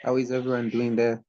How is everyone doing there?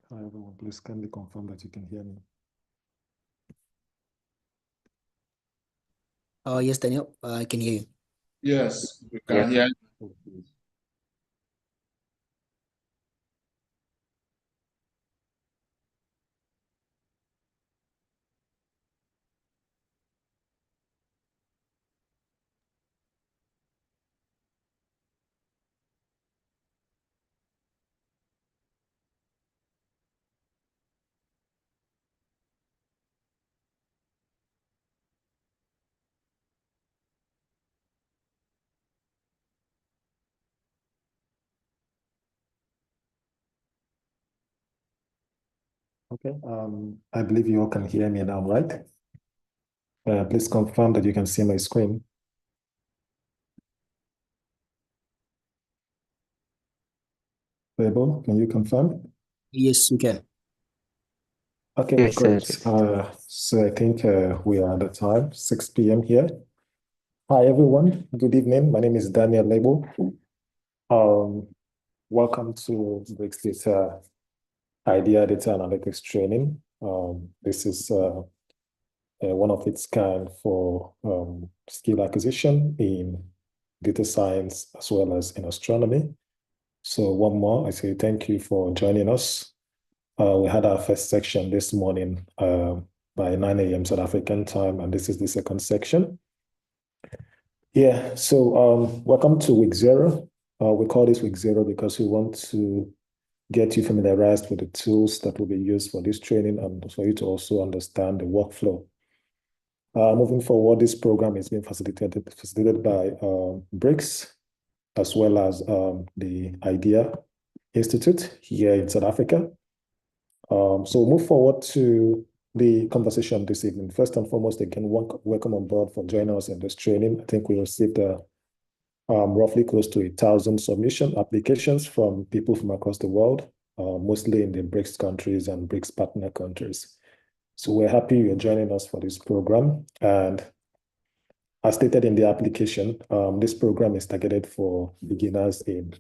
Hi, everyone. Please kindly confirm that you can hear me. Yes, Daniel, I can hear you. Yes, we can hear you. Okay, I believe you all can hear me now, right? Please confirm that you can see my screen. Label, can you confirm? Yes, we can. Okay, Yes, great. sir. So I think we are at the time, 6 p.m. here. Hi, everyone. Good evening. My name is Daniel Label. Welcome to BRICS Data IDIA Data Analytics Training. This is one of its kind for skill acquisition in data science as well as in astronomy. So one more, I say thank you for joining us. We had our first section this morning by 9 a.m. South African time, and this is the second section. Yeah, so welcome to week 0. We call this week 0 because we want to get you familiarized with the tools that will be used for this training and for you to also understand the workflow. Moving forward, this program is being facilitated by BRICS as well as the IDEA Institute here in South Africa. So we'll move forward to the conversation this evening. First and foremost, again, welcome on board for joining us in this training. I think we received roughly close to 1,000 submission applications from people from across the world, mostly in the BRICS countries and BRICS partner countries. So we're happy you're joining us for this program. And as stated in the application, this program is targeted for beginners in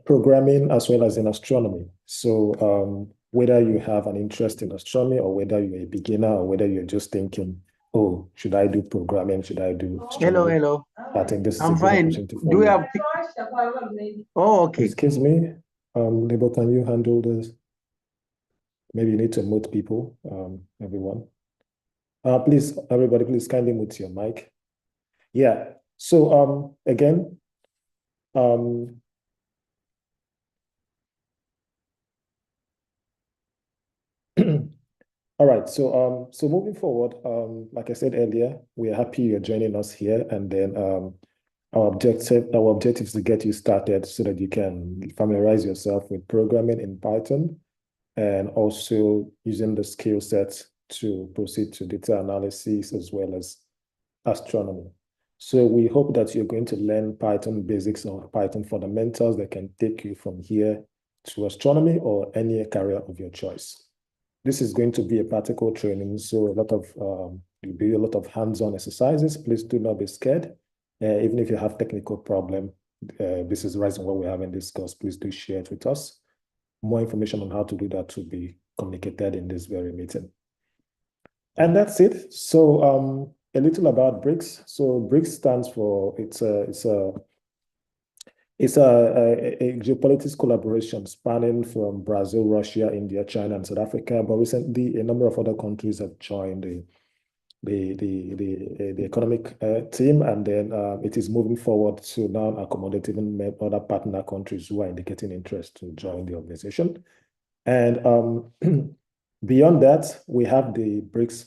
programming as well as in astronomy. So whether you have an interest in astronomy or whether you're a beginner or whether you're just thinking, oh, should I do programming? Should I do astronomy? Hello. I think this is I'm a good fine. opportunity for Do we you. have? Oh, okay. Excuse me, Lebo, can you handle this? Maybe you need to mute people, everyone. Please, everybody, please kindly mute your mic. Yeah. So again, all right. So moving forward, like I said earlier, we are happy you're joining us here, and then our objective is to get you started so that you can familiarize yourself with programming in Python and also using the skill sets to proceed to data analysis as well as astronomy. So we hope that you're going to learn Python basics or Python fundamentals that can take you from here to astronomy or any career of your choice. This is going to be a practical training, so there'll be a lot of hands-on exercises. Please do not be scared. Even if you have technical problem, this is the reason why we're having this course. Please do share it with us. More information on how to do that will be communicated in this very meeting. And that's it. So a little about BRICS. So BRICS stands for, it's a It's a geopolitics collaboration spanning from Brazil, Russia, India, China, and South Africa. But recently, a number of other countries have joined the economic team, and then it is moving forward to now accommodate even other partner countries who are indicating interest to join the organization. And beyond that, we have the BRICS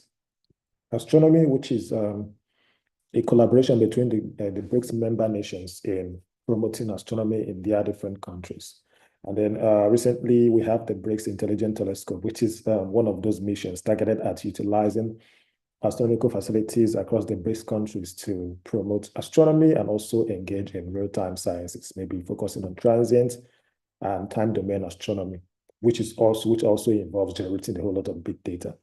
Astronomy, which is a collaboration between the BRICS member nations in promoting astronomy in their different countries. And then recently we have the BRICS Intelligent Telescope, which is one of those missions targeted at utilizing astronomical facilities across the BRICS countries to promote astronomy and also engage in real-time sciences, maybe focusing on transient and time domain astronomy, which also involves generating a whole lot of big data.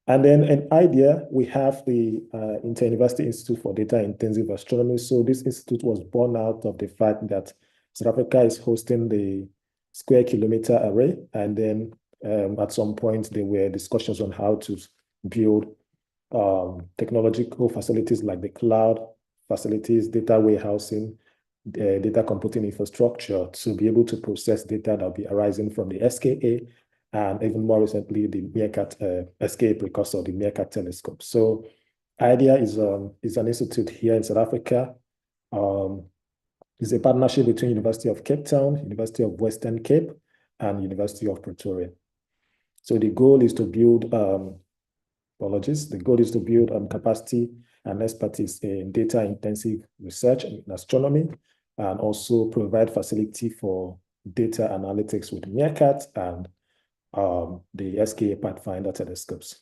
And then in IDIA, we have the Inter-University Institute for Data Intensive Astronomy. So this institute was born out of the fact that South Africa is hosting the Square Kilometer Array. And then at some point, there were discussions on how to build technological facilities like the cloud facilities, data warehousing, data computing infrastructure to be able to process data that will be arising from the SKA, and even more recently, the Meerkat SKA precursor, the Meerkat telescope. So IDIA is an institute here in South Africa. It's a partnership between University of Cape Town, University of Western Cape, and University of Pretoria. So the goal is to build, the goal is to build capacity and expertise in data-intensive research in astronomy, and also provide facility for data analytics with Meerkat and the SKA Pathfinder telescopes.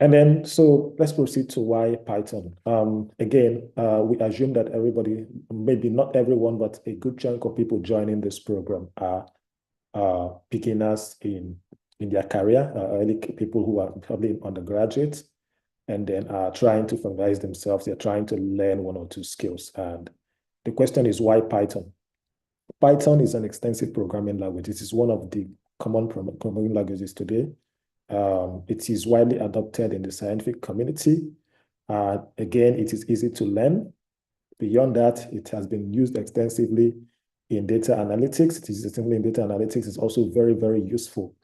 And then, so let's proceed to why Python. Again, we assume that everybody, maybe not everyone, but a good chunk of people joining this program are beginners in their career, early people who are probably undergraduates, and then are trying to familiarize themselves. They're trying to learn one or two skills. And the question is, why Python? Python is an extensive programming language. It is one of the common programming languages today. It is widely adopted in the scientific community. Again, it is easy to learn. Beyond that, it has been used extensively in data analytics. It is extensively in data analytics. It's also very, very useful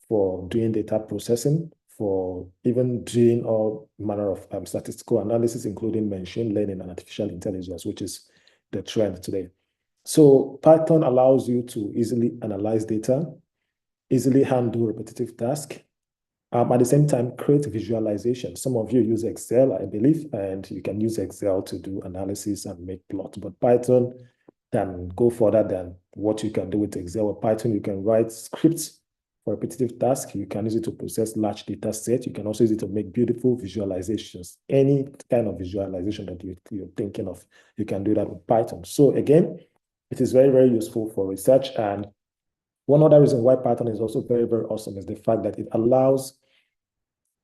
for doing data processing, for even doing all manner of statistical analysis, including machine learning and artificial intelligence, which is the trend today. So Python allows you to easily analyze data, easily handle repetitive tasks, at the same time, create visualization. Some of you use Excel, I believe, and you can use Excel to do analysis and make plots. But Python can go further than what you can do with Excel. With Python, you can write scripts for repetitive tasks. You can use it to process large data sets. You can also use it to make beautiful visualizations. Any kind of visualization that you're thinking of, you can do that with Python. So again, it is very, very useful for research. And one other reason why Python is also very, very awesome is the fact that it allows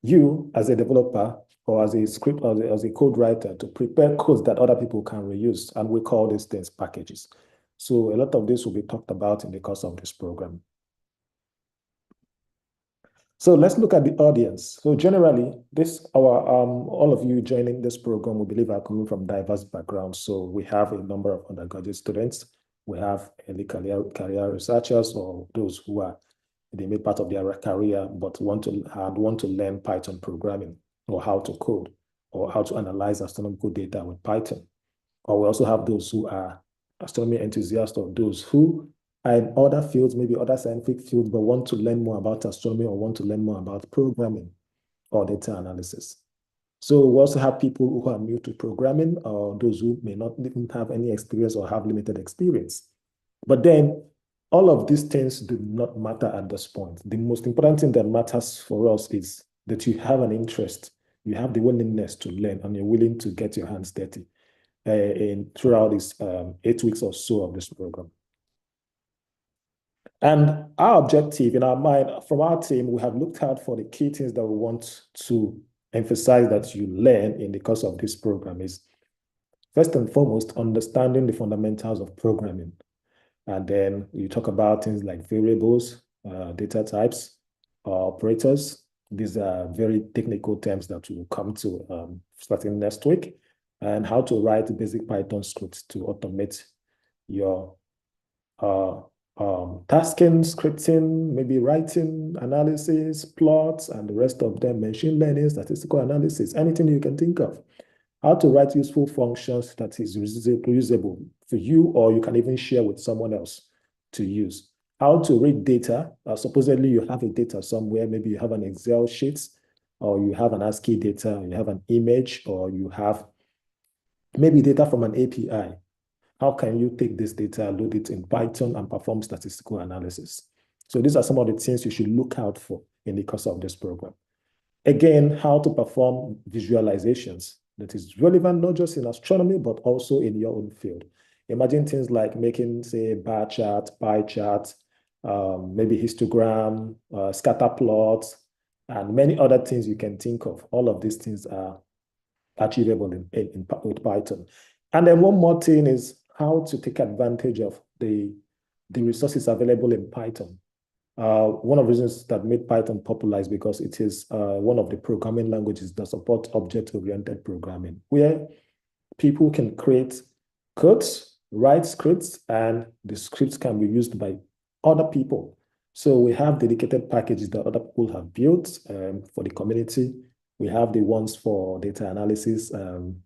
you as a developer or as a script, as a code writer to prepare codes that other people can reuse. And we call these things packages. So a lot of this will be talked about in the course of this program. So let's look at the audience. So generally, all of you joining this program, we believe, are coming from diverse backgrounds. So we have a number of undergraduate students. We have early career researchers, or those who are in the mid part of their career but want to learn Python programming, or how to code, or how to analyze astronomical data with Python. Or we also have those who are astronomy enthusiasts, or those who are in other fields, maybe other scientific fields, but want to learn more about astronomy or want to learn more about programming or data analysis. So we also have people who are new to programming, or those who may not even have any experience or have limited experience. But then all of these things do not matter at this point. The most important thing that matters for us is that you have an interest, you have the willingness to learn, and you're willing to get your hands dirty throughout this 8 weeks or so of this program. And our objective in our mind, from our team, we have looked out for the key things that we want to emphasize that you learn in the course of this program is, first and foremost, understanding the fundamentals of programming. And then you talk about things like variables, data types, operators. These are very technical terms that we'll come to starting next week. and how to write basic Python scripts to automate your tasking, scripting, maybe writing, analysis, plots, and the rest of them, machine learning, statistical analysis, anything you can think of. How to write useful functions that is usable for you, or you can even share with someone else to use. How to read data. Supposedly you have a data somewhere, maybe you have an Excel sheet, or you have an ASCII data, or you have an image, or you have maybe data from an API. How can you take this data, load it in Python, and perform statistical analysis? So these are some of the things you should look out for in the course of this program. Again, how to perform visualizations that is relevant not just in astronomy, but also in your own field. Imagine things like making, say, bar chart, pie chart, maybe histogram, scatter plots, and many other things you can think of. All of these things are achievable with Python. And then one more thing is how to take advantage of the resources available in Python. One of the reasons that made Python popular is because it is one of the programming languages that support object-oriented programming, where people can create codes, write scripts, and the scripts can be used by other people. So we have dedicated packages that other people have built for the community. We have the ones for data analysis,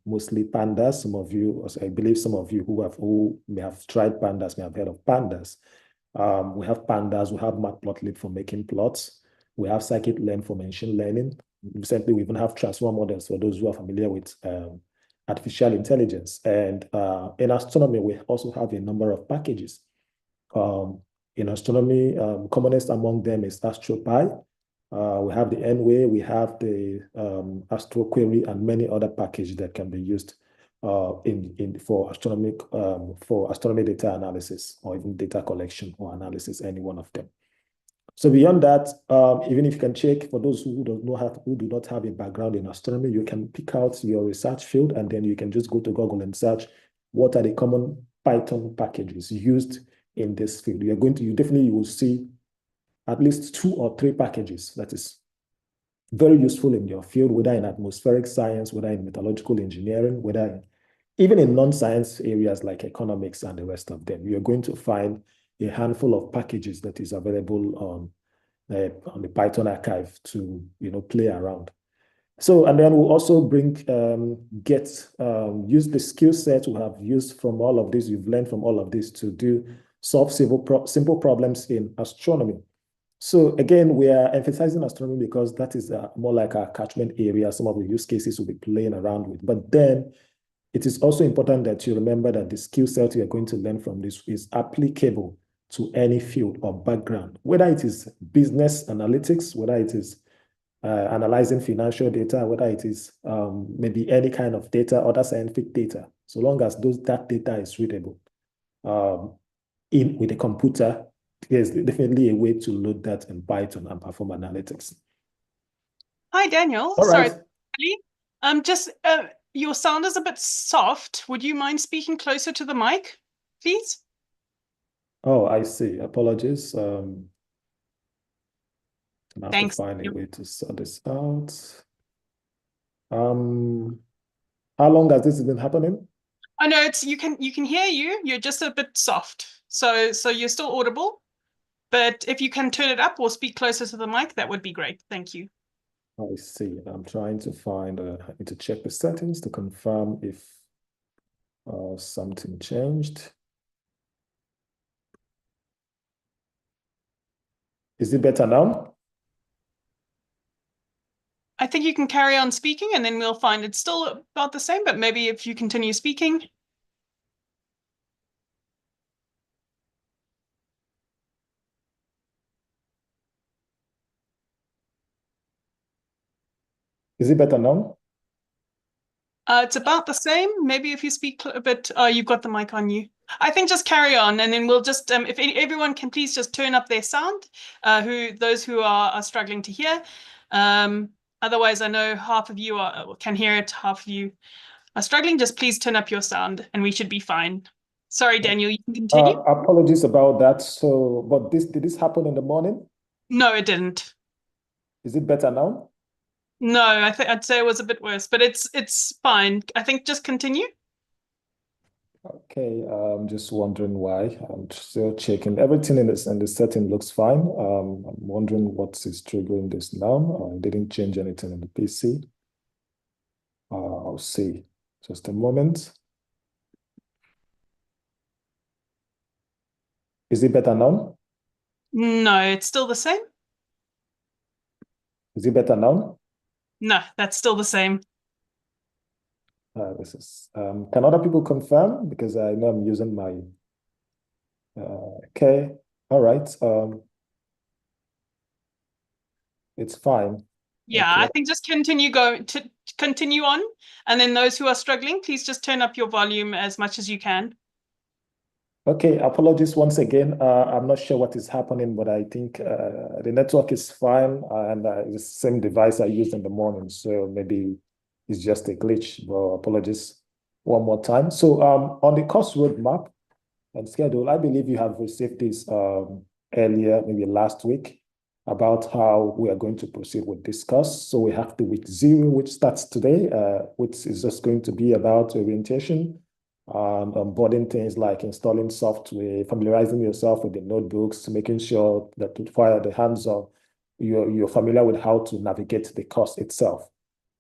mostly pandas. Some of you, I believe some of you who may have tried pandas may have heard of pandas. We have pandas, we have matplotlib for making plots. We have scikit-learn for machine learning. Recently, we even have transformer models for those who are familiar with artificial intelligence. And in astronomy, we also have a number of packages. In astronomy, commonest among them is AstroPy. We have the NWay, we have the AstroQuery, and many other packages that can be used for astronomy data analysis, or even data collection or analysis, any one of them. So beyond that, even if you can check, for those who do not have a background in astronomy, you can pick out your research field, and then you can just go to Google and search what are the common Python packages used in this field. You definitely will see at least 2 or 3 packages that is very useful in your field, whether in atmospheric science, whether in metallurgical engineering, whether even in non-science areas like economics and the rest of them. You're going to find a handful of packages that is available on the Python archive to play around. So, and then we'll also use the skill set we have used from all of this, you've learned from all of this, to solve simple problems in astronomy. So again, we are emphasizing astronomy because that is more like our catchment area. Some of the use cases we'll be playing around with. But then it is also important that you remember that the skill set you're going to learn from this is applicable to any field or background, whether it is business analytics, whether it is analyzing financial data, whether it is maybe any kind of data, other scientific data, so long as that data is readable with a computer. There's definitely a way to load that in Python and perform analytics. Hi, Daniel. All right. Sorry, your sound is a bit soft. Would you mind speaking closer to the mic, please? Oh, I see. Apologies. I have Thanks. to find a way to sort this out. How long has this been happening? I know you can hear you. You're just a bit soft. So you're still audible. But if you can turn it up or speak closer to the mic, that would be great. Thank you. I see. I'm trying to find, I need to check the settings to confirm if something changed. Is it better now? I think you can carry on speaking and then we'll find it's still about the same, but maybe if you continue speaking. Is it better now? It's about the same. Maybe if you speak a bit, you've got the mic on you. I think just carry on, and then we'll just, if everyone can please just turn up their sound, those who are struggling to hear. Otherwise, I know half of you can hear it, half of you are struggling. Just please turn up your sound, and we should be fine. Sorry, Daniel, you can continue. Apologies about that. So, but did this happen in the morning? No, it didn't. Is it better now? No, I'd say it was a bit worse, but it's fine. I think just continue. Okay, I'm just wondering why. I'm still checking. Everything in the setting looks fine. I'm wondering what is triggering this now. I didn't change anything in the PC. I'll see. Just a moment. Is it better now? No, it's still the same. Is it better now? No, that's still the same. This is. Can other people confirm? Because I know I'm using my. Okay. All right. It's fine. Yeah, Okay. I think just continue on, and then those who are struggling, please just turn up your volume as much as you can. Okay, apologies once again. I'm not sure what is happening, but I think the network is fine, and it's the same device I used in the morning, so maybe it's just a glitch. But apologies one more time. So on the course roadmap and schedule, I believe you have received this earlier, maybe last week, about how we are going to proceed with this course. So we have the week 0, which starts today, which is just going to be about orientation, onboarding things like installing software, familiarizing yourself with the notebooks, making sure that while the hands-on, you're familiar with how to navigate the course itself.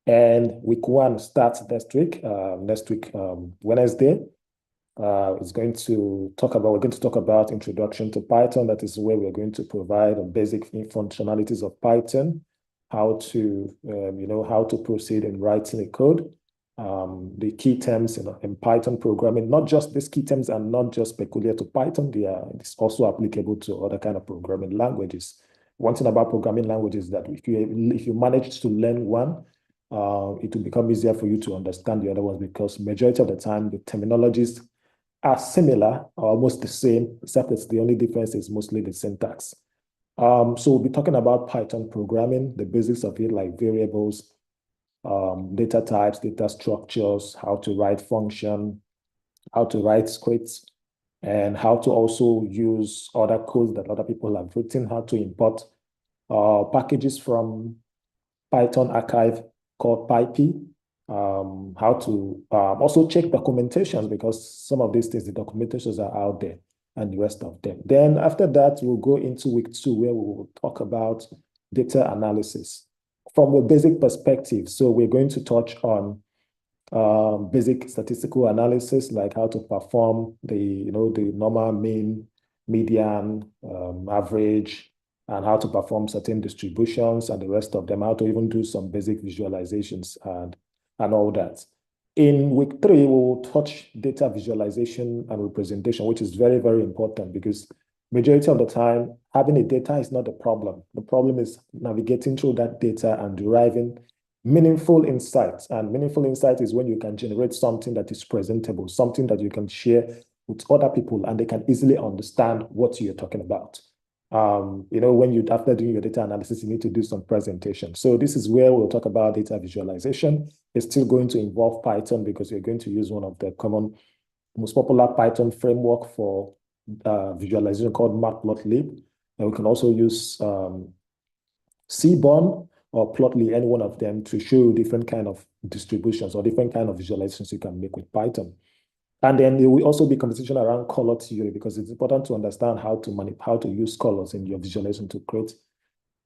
And week 1 starts next week, Wednesday. We're going to talk about introduction to Python. That is where we're going to provide the basic functionalities of Python, how to, how to proceed in writing a code, the key terms in Python programming. Not just these key terms are not just peculiar to Python. It's also applicable to other kind of programming languages. One thing about programming languages is that if you manage to learn one, it will become easier for you to understand the other ones, because majority of the time the terminologies are similar or almost the same, except it's the only difference is mostly the syntax. So we'll be talking about Python programming, the basics of it, like variables, data types, data structures, how to write function, how to write scripts, and how to also use other codes that other people have written, how to import packages from Python archive called PyP, how to also check documentations, because some of these things, the documentations are out there and the rest of them. Then after that, we'll go into week 2, where we will talk about data analysis from a basic perspective. So we're going to touch on basic statistical analysis, like how to perform the normal mean, median, average, and how to perform certain distributions and the rest of them, how to even do some basic visualizations and all that. In week 3, we will touch data visualization and representation, which is very, very important, because majority of the time, having a data is not the problem. The problem is navigating through that data and deriving meaningful insights. And meaningful insight is when you can generate something that is presentable, something that you can share with other people and they can easily understand what you're talking about. When after doing your data analysis, you need to do some presentation. So this is where we'll talk about data visualization. It's still going to involve Python, because you're going to use one of the most popular Python framework for visualization called Matplotlib. And we can also use Seaborn or Plotly, any one of them, to show different kind of distributions or different kind of visualizations you can make with Python. And then there will also be conversation around color theory, because it's important to understand how to use colors in your visualization to create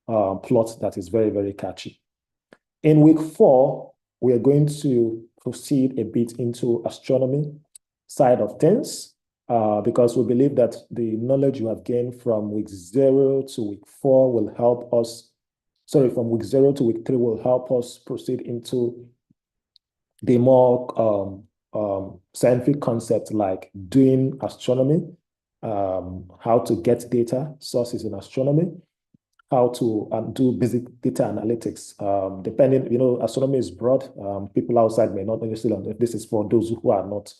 plots that is very, very catchy. In week 4, we are going to proceed a bit into astronomy side of things, because we believe that the knowledge you have gained from week 0 to week 4 will help us, from week 0 to week 3 will help us proceed into the more scientific concepts like doing astronomy, how to get data sources in astronomy, how to do basic data analytics. Depending, astronomy is broad. People outside may not understand. If this is for those who are not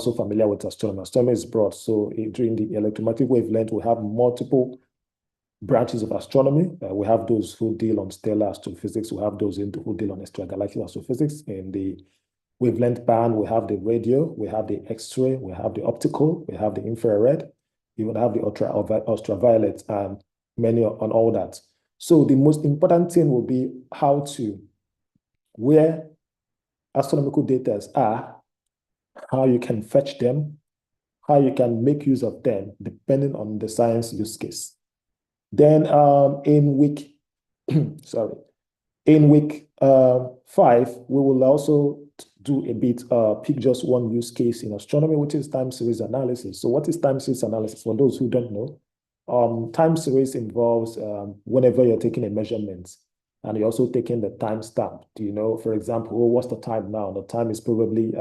so familiar with astronomy. Astronomy is broad. So during the electromagnetic wavelength, we have multiple branches of astronomy. We have those who deal on stellar astrophysics. We have those who deal on extragalactic astrophysics. In the wavelength band, we have the radio, we have the X-ray, we have the optical, we have the infrared, you will have the ultraviolet, and many on all that. So the most important thing will be how to where astronomical data are, how you can fetch them, how you can make use of them, depending on the science use case. Then in week, sorry, in week 5, we will also do a bit, pick just one use case in astronomy, which is time series analysis. So what is time series analysis? For those who don't know, time series involves whenever you're taking a measurement and you're also taking the time stamp. Do you know, for example, what's the time now? The time is probably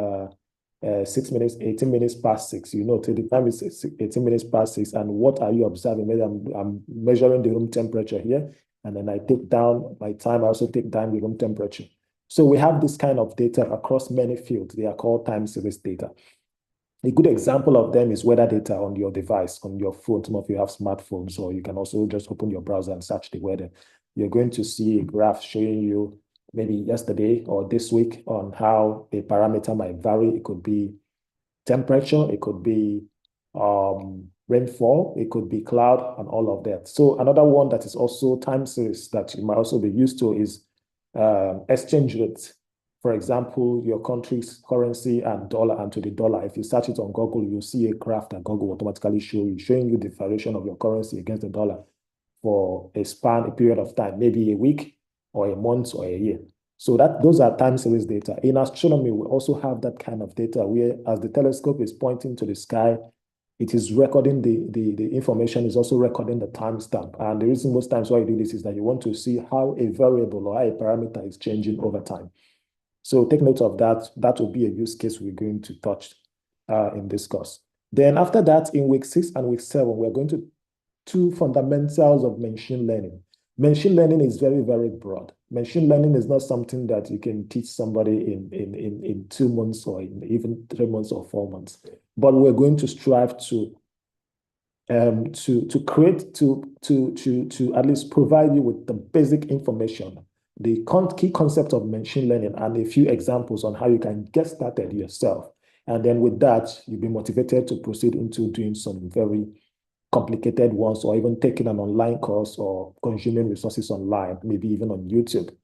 6 minutes, 18 minutes past 6. You know, till the time is 18 minutes past 6. And what are you observing? Maybe I'm measuring the room temperature here, and then I take down my time. I also take down the room temperature. So we have this kind of data across many fields. They are called time series data. A good example of them is weather data on your device, on your phone. Some of you have smartphones, or you can also just open your browser and search the weather. You're going to see a graph showing you maybe yesterday or this week on how a parameter might vary. It could be temperature, it could be rainfall, it could be cloud, and all of that. So another one that is also time series that you might also be used to is exchange rates. For example, your country's currency and dollar and to the dollar. If you search it on Google, you'll see a graph that Google automatically showing you the variation of your currency against the dollar for a period of time, maybe a week or a month or a year. So those are time series data. In astronomy, we also have that kind of data where as the telescope is pointing to the sky, it is recording the information, is also recording the timestamp. And the reason most times why you do this is that you want to see how a variable or how a parameter is changing over time. So take note of that. That will be a use case we're going to touch in this course. Then after that, in week 6 and week 7, we're going to two fundamentals of machine learning. Machine learning is very, very broad. Machine learning is not something that you can teach somebody in 2 months or even 3 months or 4 months. But we're going to strive to create, to at least provide you with the basic information, the key concept of machine learning, and a few examples on how you can get started yourself. And then with that, you'll be motivated to proceed into doing some very complicated ones, or even taking an online course or consuming resources online, maybe even on YouTube,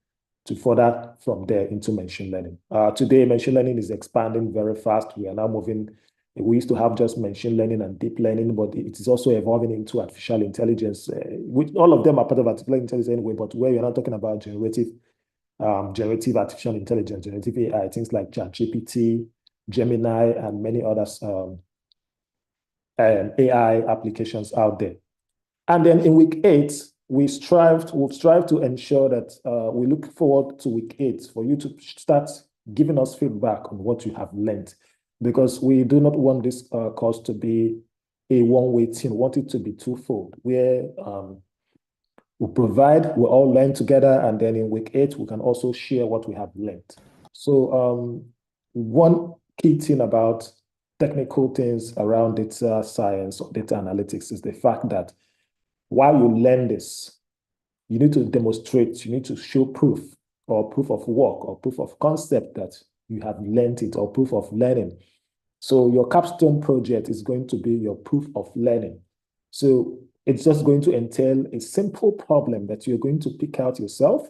to further from there into machine learning. Today, machine learning is expanding very fast. We are now moving. We used to have just machine learning and deep learning, but it is also evolving into artificial intelligence, which all of them are part of artificial intelligence anyway, but where you're not talking about generative artificial intelligence, generative AI, things like ChatGPT, Gemini, and many others AI applications out there. And then in week 8, we'll strive to ensure that we look forward to week 8 for you to start giving us feedback on what you have learned, because we do not want this course to be a one-way thing. We want it to be twofold, where we provide, we all learn together, and then in week 8, we can also share what we have learned. So one key thing about technical things around data science or data analytics is the fact that while you learn this, you need to demonstrate, you need to show proof or proof of work or proof of concept that you have learned it, or proof of learning. So your capstone project is going to be your proof of learning. So it's just going to entail a simple problem that you're going to pick out yourself.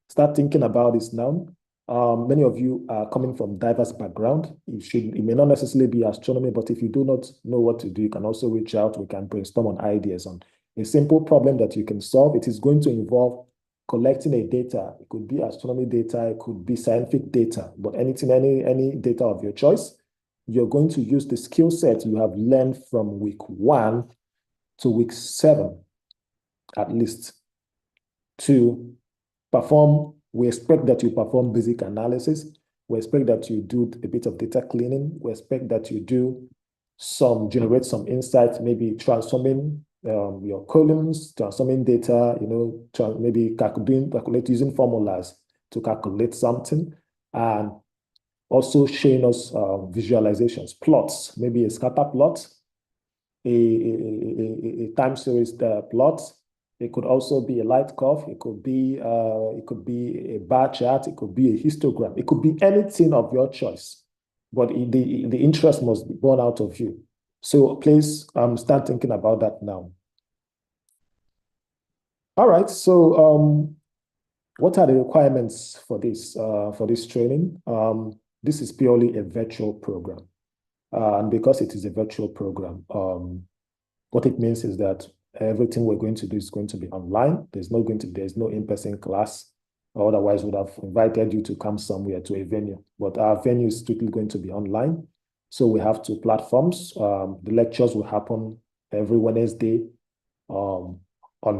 Start thinking about this now. Many of you are coming from diverse background. It may not necessarily be astronomy, but if you do not know what to do, you can also reach out. We can brainstorm on ideas on a simple problem that you can solve. It is going to involve collecting a data. It could be astronomy data, it could be scientific data, but anything, any data of your choice. You're going to use the skill set you have learned from week 1 to week 7, at least, to perform. We expect that you perform basic analysis. We expect that you do a bit of data cleaning. We expect that you generate some insights, maybe transforming your columns, transforming data, maybe calculate using formulas to calculate something, and also showing us visualizations, plots, maybe a scatter plot, a time series plot. It could also be a light curve. It could be a bar chart. It could be a histogram. It could be anything of your choice, but the interest must be born out of you. So please start thinking about that now. All right. So What are the requirements for this training? This is purely a virtual program. And because it is a virtual program, what it means is that everything we're going to do is going to be online. There's no in-person class. Otherwise, we would have invited you to come somewhere to a venue. But our venue is strictly going to be online. So we have 2 platforms. The lectures will happen every Wednesday on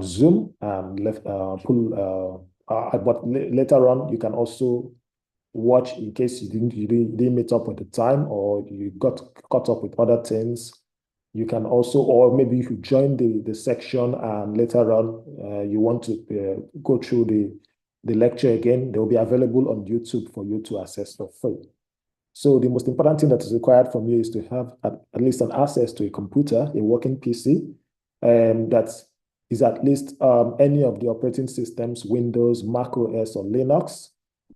Zoom, and but later on you can also watch in case you didn't meet up with the time or you got caught up with other things. You can also, or maybe you join the section and later on you want to go through the lecture again. They will be available on YouTube for you to access for free. So the most important thing that is required from you is to have at least an access to a computer, a working PC, that is at least any of the operating systems, Windows, Mac OS, or Linux,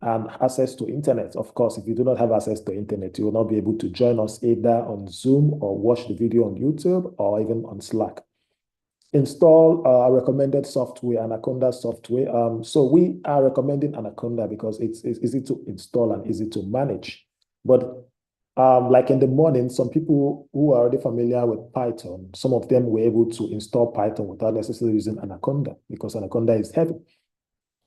and access to internet. Of course, if you do not have access to internet, you will not be able to join us either on Zoom or watch the video on YouTube or even on Slack. Install recommended software, Anaconda software. So we are recommending Anaconda because it's easy to install and easy to manage. But like in the morning, some people who are already familiar with Python, some of them were able to install Python without necessarily using Anaconda because Anaconda is heavy.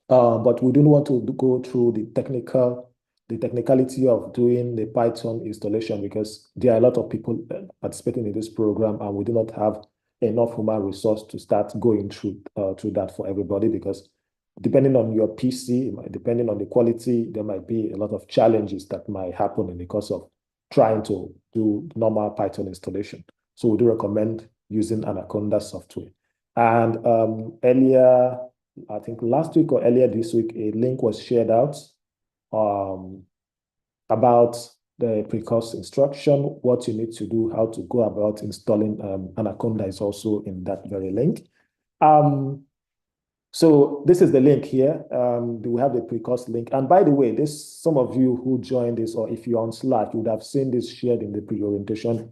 But we don't want to go through the technicality of doing the Python installation because there are a lot of people participating in this program, and we do not have enough human resource to start going through that for everybody, because depending on your PC, depending on the quality, there might be a lot of challenges that might happen in the course of trying to do normal Python installation. So we do recommend using Anaconda software. And earlier, I think last week or earlier this week, a link was shared out about the pre-course instruction, what you need to do, how to go about installing Anaconda is also in that very link. So this is the link here. We have the pre-course link. And by the way, some of you who joined this, or if you're on Slack, you would have seen this shared in the pre-orientation,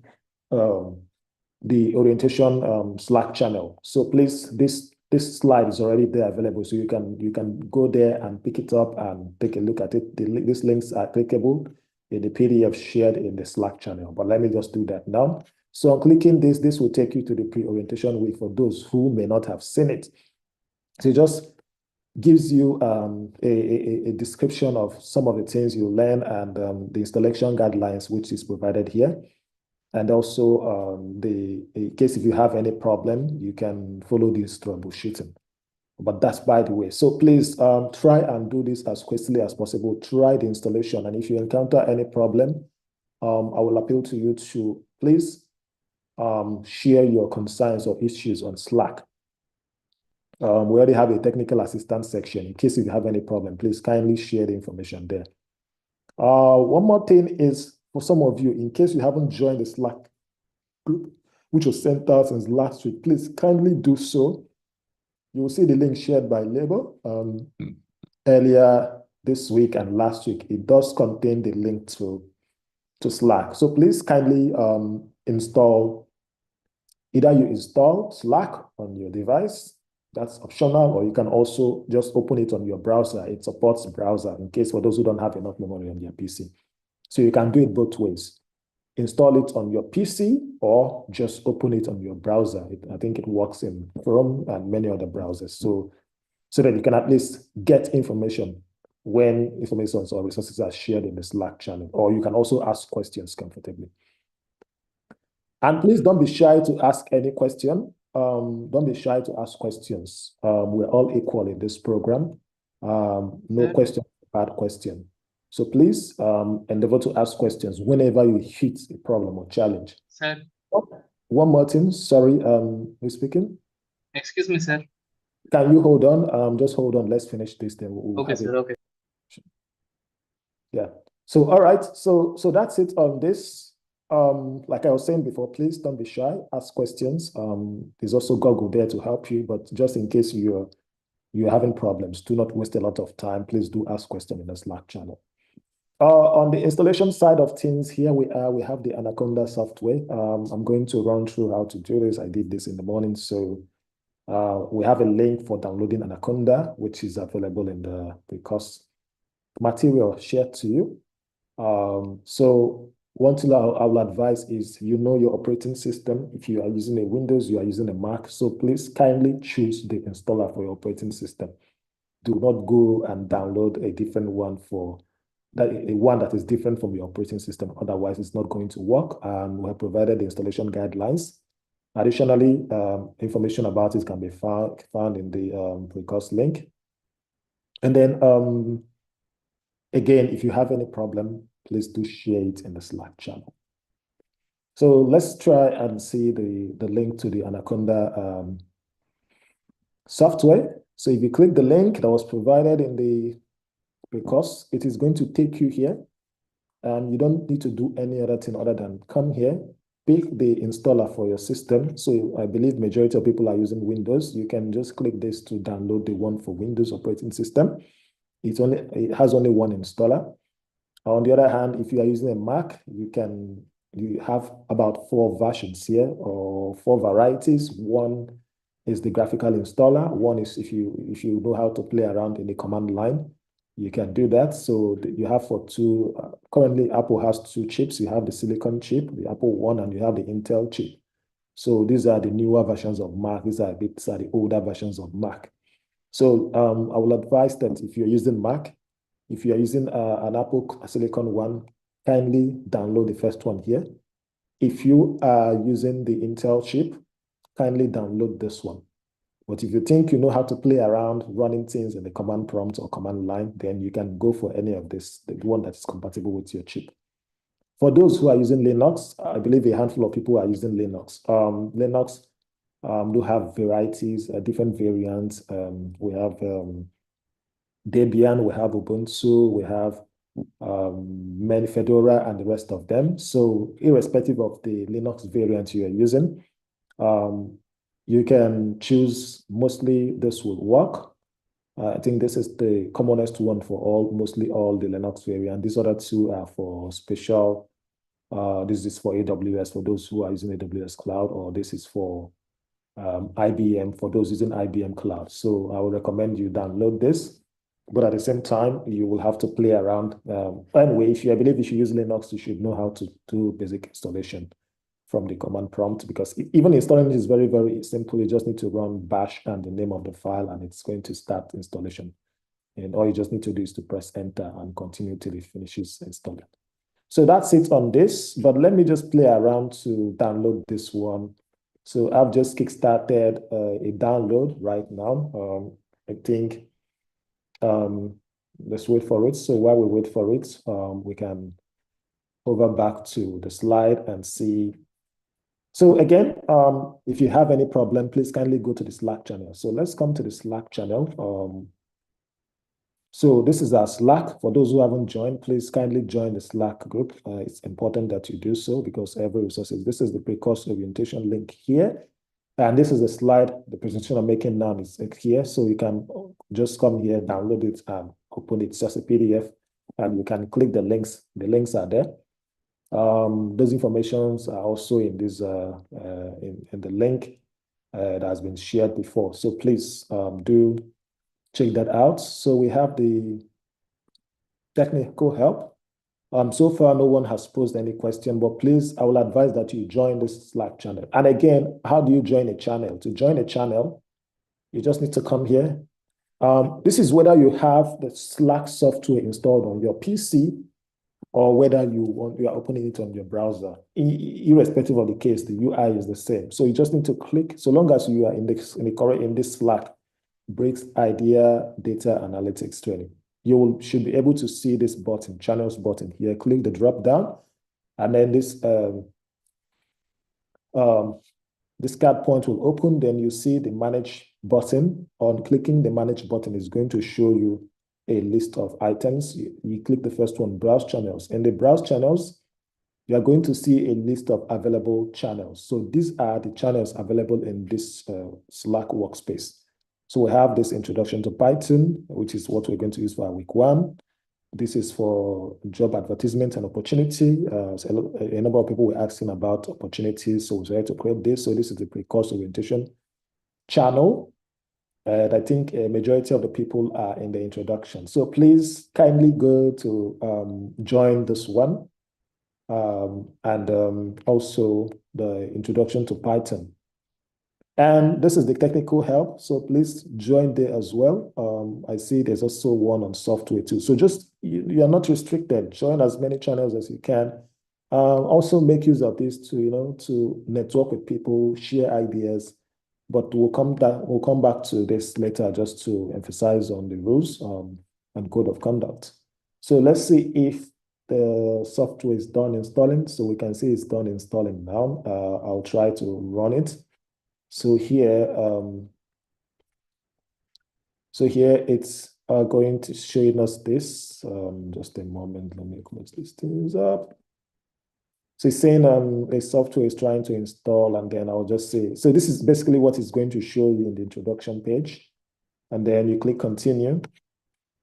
Slack channel. So please, this slide is already there available, so you can go there and pick it up and take a look at it. These links are clickable in the PDF shared in the Slack channel. But let me just do that now. So on clicking this will take you to the pre-orientation week for those who may not have seen it. So it just gives you a description of some of the things you learn and the installation guidelines, which is provided here. And also, in case if you have any problem, you can follow this troubleshooting. But that's by the way. So please try and do this as quickly as possible. Try the installation. And if you encounter any problem, I will appeal to you to please share your concerns or issues on Slack. We already have a technical assistance section. In case if you have any problem, please kindly share the information there. One more thing is, for some of you, in case you haven't joined the Slack group, which was sent out since last week, please kindly do so. You will see the link shared by Labor earlier this week and last week. It does contain the link to Slack. So please kindly install, either you install Slack on your device, that's optional, or you can also just open it on your browser. It supports browser in case for those who don't have enough memory on their PC. So you can do it both ways. Install it on your PC or just open it on your browser. I think it works in Chrome and many other browsers. So that you can at least get information when information or resources are shared in the Slack channel, or you can also ask questions comfortably. And please don't be shy to ask any question. Don't be shy to ask questions. We're all equal in this program. No question, bad question. So please endeavor to ask questions whenever you hit a problem or challenge. Sir. Oh, one more thing. Sorry, who's speaking? Excuse me, sir. Can you hold on? Just hold on. Let's finish this. Then we'll Okay, sir. Okay. Yeah. So all right. So that's it on this. Like I was saying before, please don't be shy. Ask questions. There's also Google there to help you. But just in case you're having problems, do not waste a lot of time. Please do ask questions in the Slack channel. On the installation side of things, here we have the Anaconda software. I'm going to run through how to do this. I did this in the morning, so We have a link for downloading Anaconda, which is available in the course material shared to you. So one thing I will advise is, you know, your operating system. If you are using a Windows, you are using a Mac, so please kindly choose the installer for your operating system. Do not go and download a different one for that, a one that is different from your operating system. Otherwise, it's not going to work. And we have provided the installation guidelines. Additionally, information about it can be found in the pre-course link. And then, again, if you have any problem, please do share it in the Slack channel. So let's try and see the link to the Anaconda software. So if you click the link that was provided in the pre-course, it is going to take you here. And you don't need to do any other thing other than come here, pick the installer for your system. So I believe majority of people are using Windows. You can just click this to download the one for Windows operating system. It has only one installer. On the other hand, if you are using a Mac, you have about 4 versions here, or 4 varieties. One is the graphical installer. One is if you know how to play around in the command line, you can do that. So you have for 2, currently Apple has 2 chips. You have the Silicon chip, the Apple one, and you have the Intel chip. So these are the newer versions of Mac. These are the older versions of Mac. So I will advise that if you're using Mac, if you are using an Apple Silicon one, kindly download the first one here. If you are using the Intel chip, kindly download this one. But if you think you know how to play around running things in the command prompt or command line, then you can go for any of this, the one that's compatible with your chip. For those who are using Linux, I believe a handful of people are using Linux. Linux do have varieties, different variants. We have Debian, we have Ubuntu, we have many Fedora and the rest of them. So irrespective of the Linux variant you are using, you can choose. Mostly this will work. I think this is the commonest one for mostly all the Linux variant. These other 2 are for special. This is for AWS for those who are using AWS Cloud, or this is for IBM for those using IBM Cloud. So I would recommend you download this. But at the same time, you will have to play around. Anyway, I believe if you use Linux, you should know how to do basic installation from the command prompt, because even installing it is very, very simple. You just need to run bash and the name of the file, and it's going to start installation. And all you just need to do is to press enter and continue till it finishes installing. So that's it on this, but let me just play around to download this one. So I've just kickstarted a download right now. I think, let's wait for it. So while we wait for it, we can hover back to the slide and see. So again, if you have any problem, please kindly go to the Slack channel. So let's come to the Slack channel. So this is our Slack. For those who haven't joined, please kindly join the Slack group. It's important that you do so, because every resource this is the pre-course orientation link here. And this is the slide, the presentation I'm making now is here. So you can just come here, download it, and open it. It's just a PDF, and you can click the links. The links are there. Those informations are also in this in the link that has been shared before. So please do check that out. So we have the technical help. So far, no one has posed any question, but please, I will advise that you join this Slack channel. And again, how do you join a channel? To join a channel, you just need to come here. This is whether you have the Slack software installed on your PC, or whether you are opening it on your browser. Irrespective of the case, the UI is the same. So you just need to click, so long as you are in this Slack, BRICS IDIA Data Analytics Training. You should be able to see this button, channels button here. Click the drop down, and then this card point will open. Then you see the manage button. On clicking the manage button, is going to show you a list of items. You click the first one, browse channels. In the browse channels, you are going to see a list of available channels. So these are the channels available in this Slack workspace. So we have this introduction to Python, which is what we're going to use for our week 1. This is for job advertisement and opportunity. So a number of people were asking about opportunities, so we decided to create this. So this is the pre-course orientation channel. And I think a majority of the people are in the introduction. So please kindly go to join this one. And also the introduction to Python. And this is the technical help. So please join there as well. I see there's also one on software too. So just, you are not restricted. Join as many channels as you can. Also make use of this to network with people, share ideas. But we'll come back to this later just to emphasize on the rules and code of conduct. So let's see if the software is done installing. So we can see it's done installing now. I'll try to run it. So here it's going to show us this. Just a moment, let me close these things up. So it's saying the software is trying to install, and then I'll just say, so this is basically what it's going to show you in the introduction page. And then you click continue.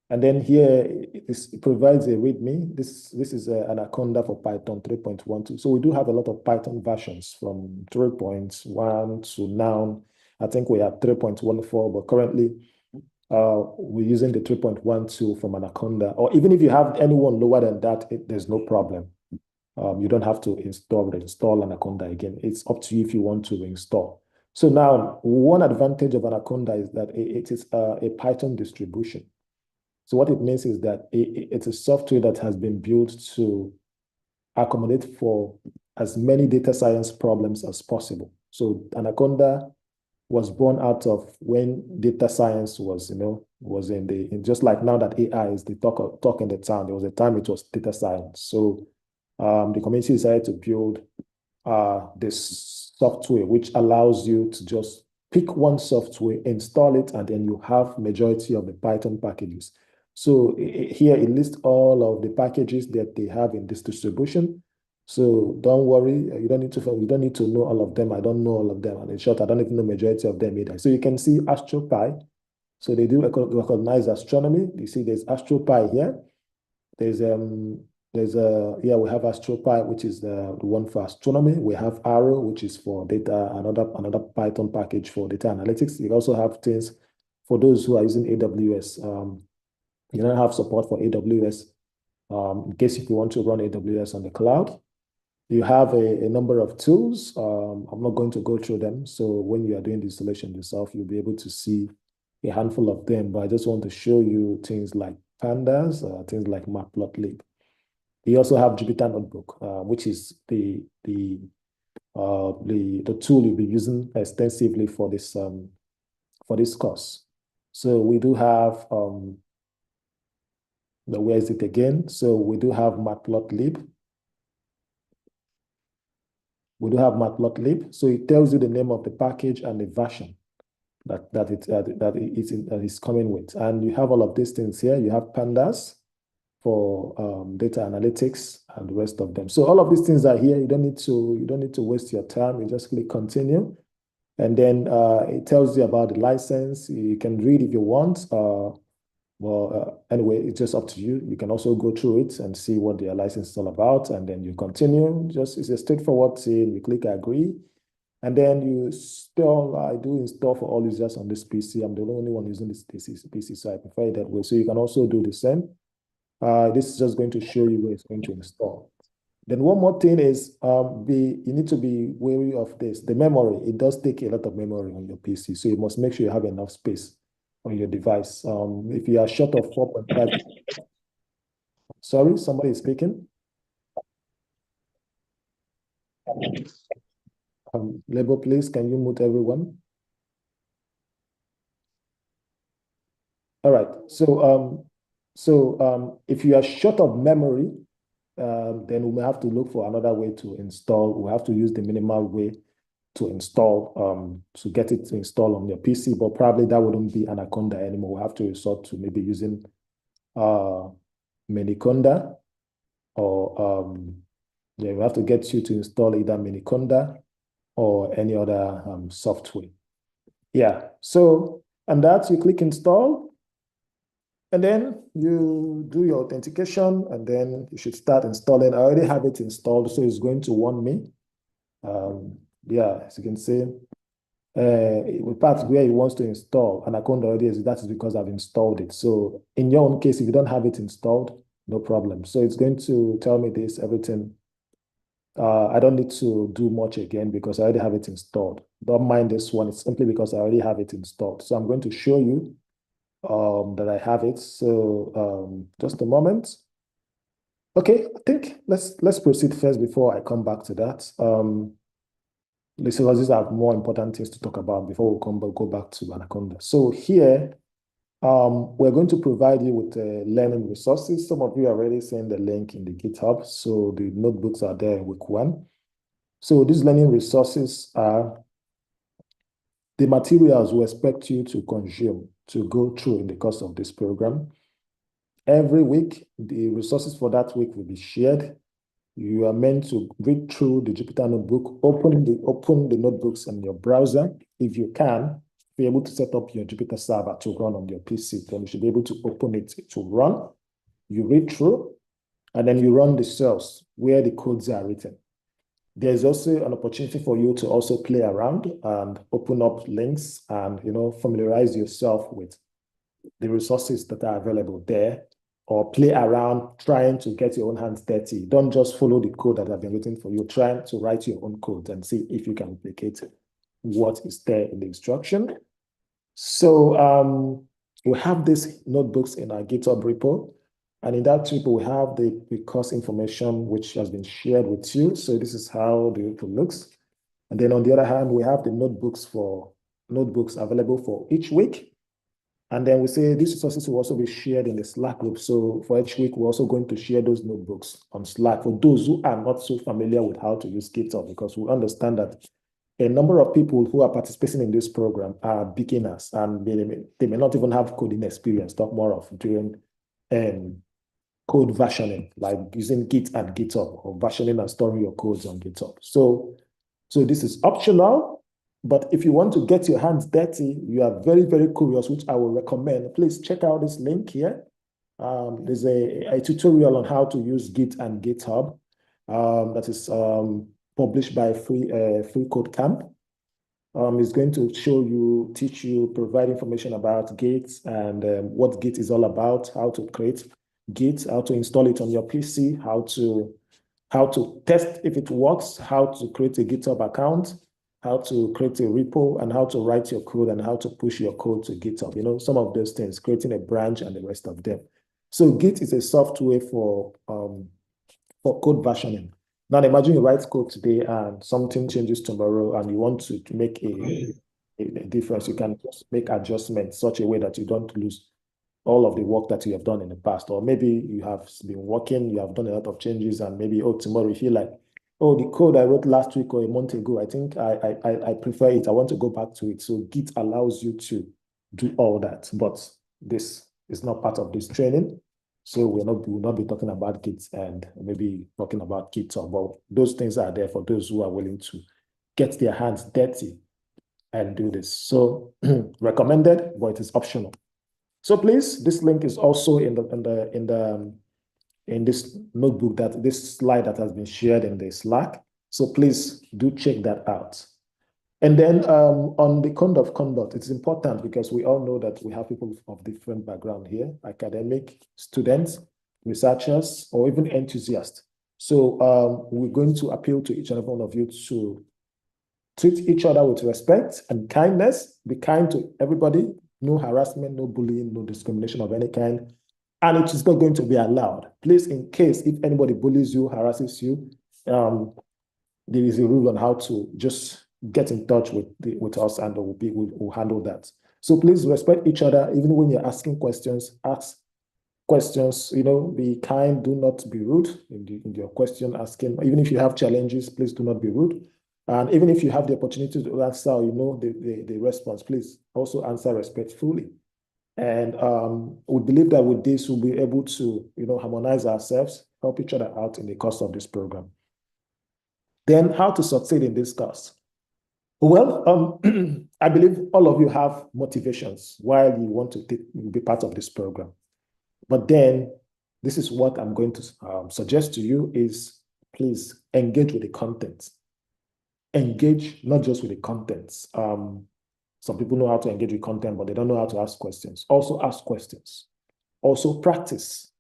And then here it provides a README. This is Anaconda for Python 3.12. So we do have a lot of Python versions from 3.1 to now. I think we have 3.14, but currently we're using the 3.12 from Anaconda. Or even if you have anyone lower than that, there's no problem. You don't have to install Anaconda again. It's up to you if you want to install. So now, one advantage of Anaconda is that it is a Python distribution. So what it means is that it's a software that has been built to accommodate for as many data science problems as possible. So Anaconda was born out of when data science was just like now that AI is the talk in the town. There was a time it was data science. So the community decided to build this software, which allows you to just pick one software, install it, and then you have majority of the Python packages. So here it lists all of the packages that they have in this distribution. So don't worry, you don't need to know all of them. I don't know all of them, and in short, I don't even know majority of them either. So you can see AstroPy. So they do recognize astronomy. You see, there's AstroPy here. We have AstroPy, which is the one for astronomy. We have Arrow, which is for data, another Python package for data analytics. You also have things for those who are using AWS. You don't have support for AWS in case if you want to run AWS on the cloud. You have a number of tools. I'm not going to go through them. So when you are doing the installation yourself, you'll be able to see a handful of them. But I just want to show you things like Pandas, things like Matplotlib. You also have Jupyter Notebook, which is the tool you'll be using extensively for this course. So we do have where is it again? So we do have Matplotlib. So it tells you the name of the package and the version that it is coming with. And you have all of these things here. You have Pandas for data analytics and the rest of them. So all of these things are here. You don't need to waste your time. You just click continue. And then it tells you about the license. You can read if you want. Anyway, it's just up to you. You can also go through it and see what the license is all about, and then you continue. It's a straightforward thing. You click agree, and then you install. I do install for all users on this PC. I'm the only one using this PC, so I prefer it that way. So you can also do the same. This is just going to show you where it's going to install. Then one more thing is you need to be wary of this. The memory, it does take a lot of memory on your PC, so you must make sure you have enough space on your device. If you are short of 4.5, sorry, somebody is speaking. Label, please, can you mute everyone? All right, so if you are short of memory, then we may have to look for another way to install. We have to use the minimal way to install, to get it to install on your PC, but probably that wouldn't be Anaconda anymore. We'll have to resort to maybe using Anaconda, or we have to get you to install either Anaconda or any other software. Yeah, so and that you click install, and then you do your authentication, and then you should start installing. I already have it installed, so it's going to warn me. Yeah, as you can see. the part where he wants to install Anaconda already, that is because I've installed it. So in your own case, if you don't have it installed, no problem. So it's going to tell me this, everything. I don't need to do much again because I already have it installed. Don't mind this one. It's simply because I already have it installed. So I'm going to show you that I have it. So just a moment. Okay, I think let's proceed first before I come back to that. These are more important things to talk about before we go back to Anaconda. So here, we're going to provide you with learning resources. Some of you are already seeing the link in the GitHub. So the notebooks are there in week 1. So these learning resources are the materials we expect you to consume, to go through in the course of this program. Every week, the resources for that week will be shared. You are meant to read through the Jupyter notebook, open the notebooks in your browser. If you can, be able to set up your Jupyter server to run on your PC, then you should be able to open it to run. You read through, and then you run the cells where the codes are written. There's also an opportunity for you to also play around and open up links and familiarize yourself with the resources that are available there, or play around trying to get your own hands dirty. Don't just follow the code that have been written for you. Try to write your own code and see if you can replicate what is there in the instruction. So we have these notebooks in our GitHub repo. And in that repo, we have the course information which has been shared with you. So this is how the repo looks. And then on the other hand, we have the notebooks available for each week. And then we say these resources will also be shared in the Slack group. So for each week, we're also going to share those notebooks on Slack for those who are not so familiar with how to use GitHub, because we understand that a number of people who are participating in this program are beginners, and they may not even have coding experience, talk more of doing code versioning, like using Git and GitHub, or versioning and storing your codes on GitHub. So this is optional. But if you want to get your hands dirty, you are very, very curious, which I will recommend, please check out this link here. There's a tutorial on how to use Git and GitHub that is published by Free Code Camp. It's going to teach you, provide information about Git and what Git is all about, how to create Git, how to install it on your PC, how to test if it works, how to create a GitHub account, how to create a repo, and how to write your code, and how to push your code to GitHub. Some of those things, creating a branch and the rest of them. So Git is a software for code versioning. Now imagine you write code today and something changes tomorrow and you want to make a difference. You can just make adjustments such a way that you don't lose all of the work that you have done in the past. Or maybe you have been working, you have done a lot of changes, and maybe, tomorrow you feel like, the code I wrote last week or a month ago, I think I prefer it. I want to go back to it. So Git allows you to do all that, but this is not part of this training. So we will not be talking about Git and maybe talking about GitHub, but those things are there for those who are willing to get their hands dirty and do this. So recommended, but it is optional. So please, this link is also in this notebook, this slide that has been shared in the Slack. So please do check that out. And then on the code of conduct, it's important because we all know that we have people of different background here, academic, students, researchers, or even enthusiasts. So we're going to appeal to each and every one of you to treat each other with respect and kindness. Be kind to everybody. No harassment, no bullying, no discrimination of any kind. And it is not going to be allowed. Please, in case if anybody bullies you, harasses you, there is a rule on how to just get in touch with us, and we'll handle that. So please respect each other. Even when you're asking questions, ask questions, be kind, do not be rude in your question asking. Even if you have challenges, please do not be rude. And even if you have the opportunity to answer, the response, please also answer respectfully. And we believe that with this, we'll be able to, harmonize ourselves, help each other out in the course of this program. Then how to succeed in this course? Well, I believe all of you have motivations why you want to be part of this program. But then this is what I'm going to suggest to you is, please engage with the content. Engage not just with the contents. Some people know how to engage with content, but they don't know how to ask questions. Also ask questions. Also practice.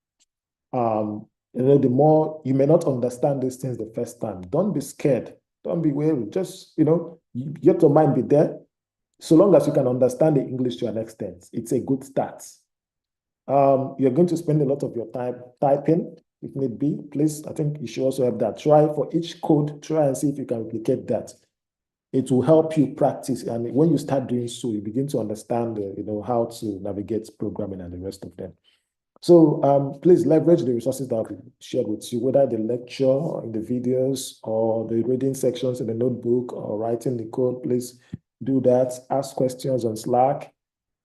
The more you may not understand these things the first time, don't be scared. Don't be wary. Just, let your mind be there. So long as you can understand the English to an extent, it's a good start. You're going to spend a lot of your time typing, if need be. Please, I think you should also have that. Try for each code, try and see if you can replicate that. It will help you practice. And when you start doing so, you begin to understand, how to navigate programming and the rest of them. So please leverage the resources that I've shared with you, whether the lecture or in the videos or the reading sections in the notebook or writing the code. Please do that. Ask questions on Slack.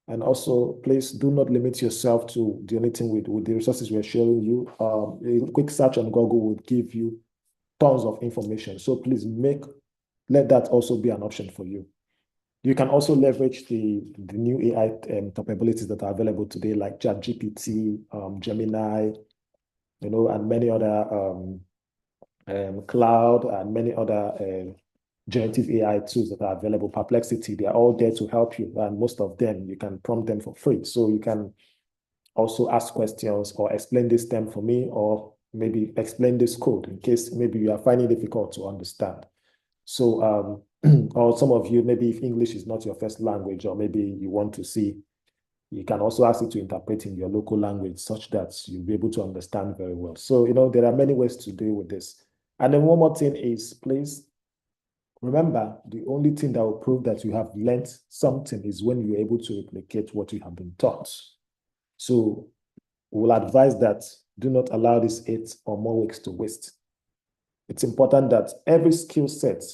And also, please do not limit yourself to the only thing with the resources we're sharing you. A quick search on Google will give you tons of information. So please let that also be an option for you. You can also leverage the new AI capabilities that are available today, like ChatGPT, Gemini, and many other cloud and many other generative AI tools that are available. Perplexity, they are all there to help you. And most of them, you can prompt them for free. So you can also ask questions or explain this term for me, or maybe explain this code in case maybe you are finding it difficult to understand. So, or some of you, maybe if English is not your first language, or maybe you want to see, you can also ask it to interpret in your local language such that you'll be able to understand very well. So, there are many ways to deal with this. And then one more thing is, please remember, the only thing that will prove that you have learned something is when you're able to replicate what you have been taught. So we'll advise that do not allow these 8 or more weeks to waste. It's important that every skill set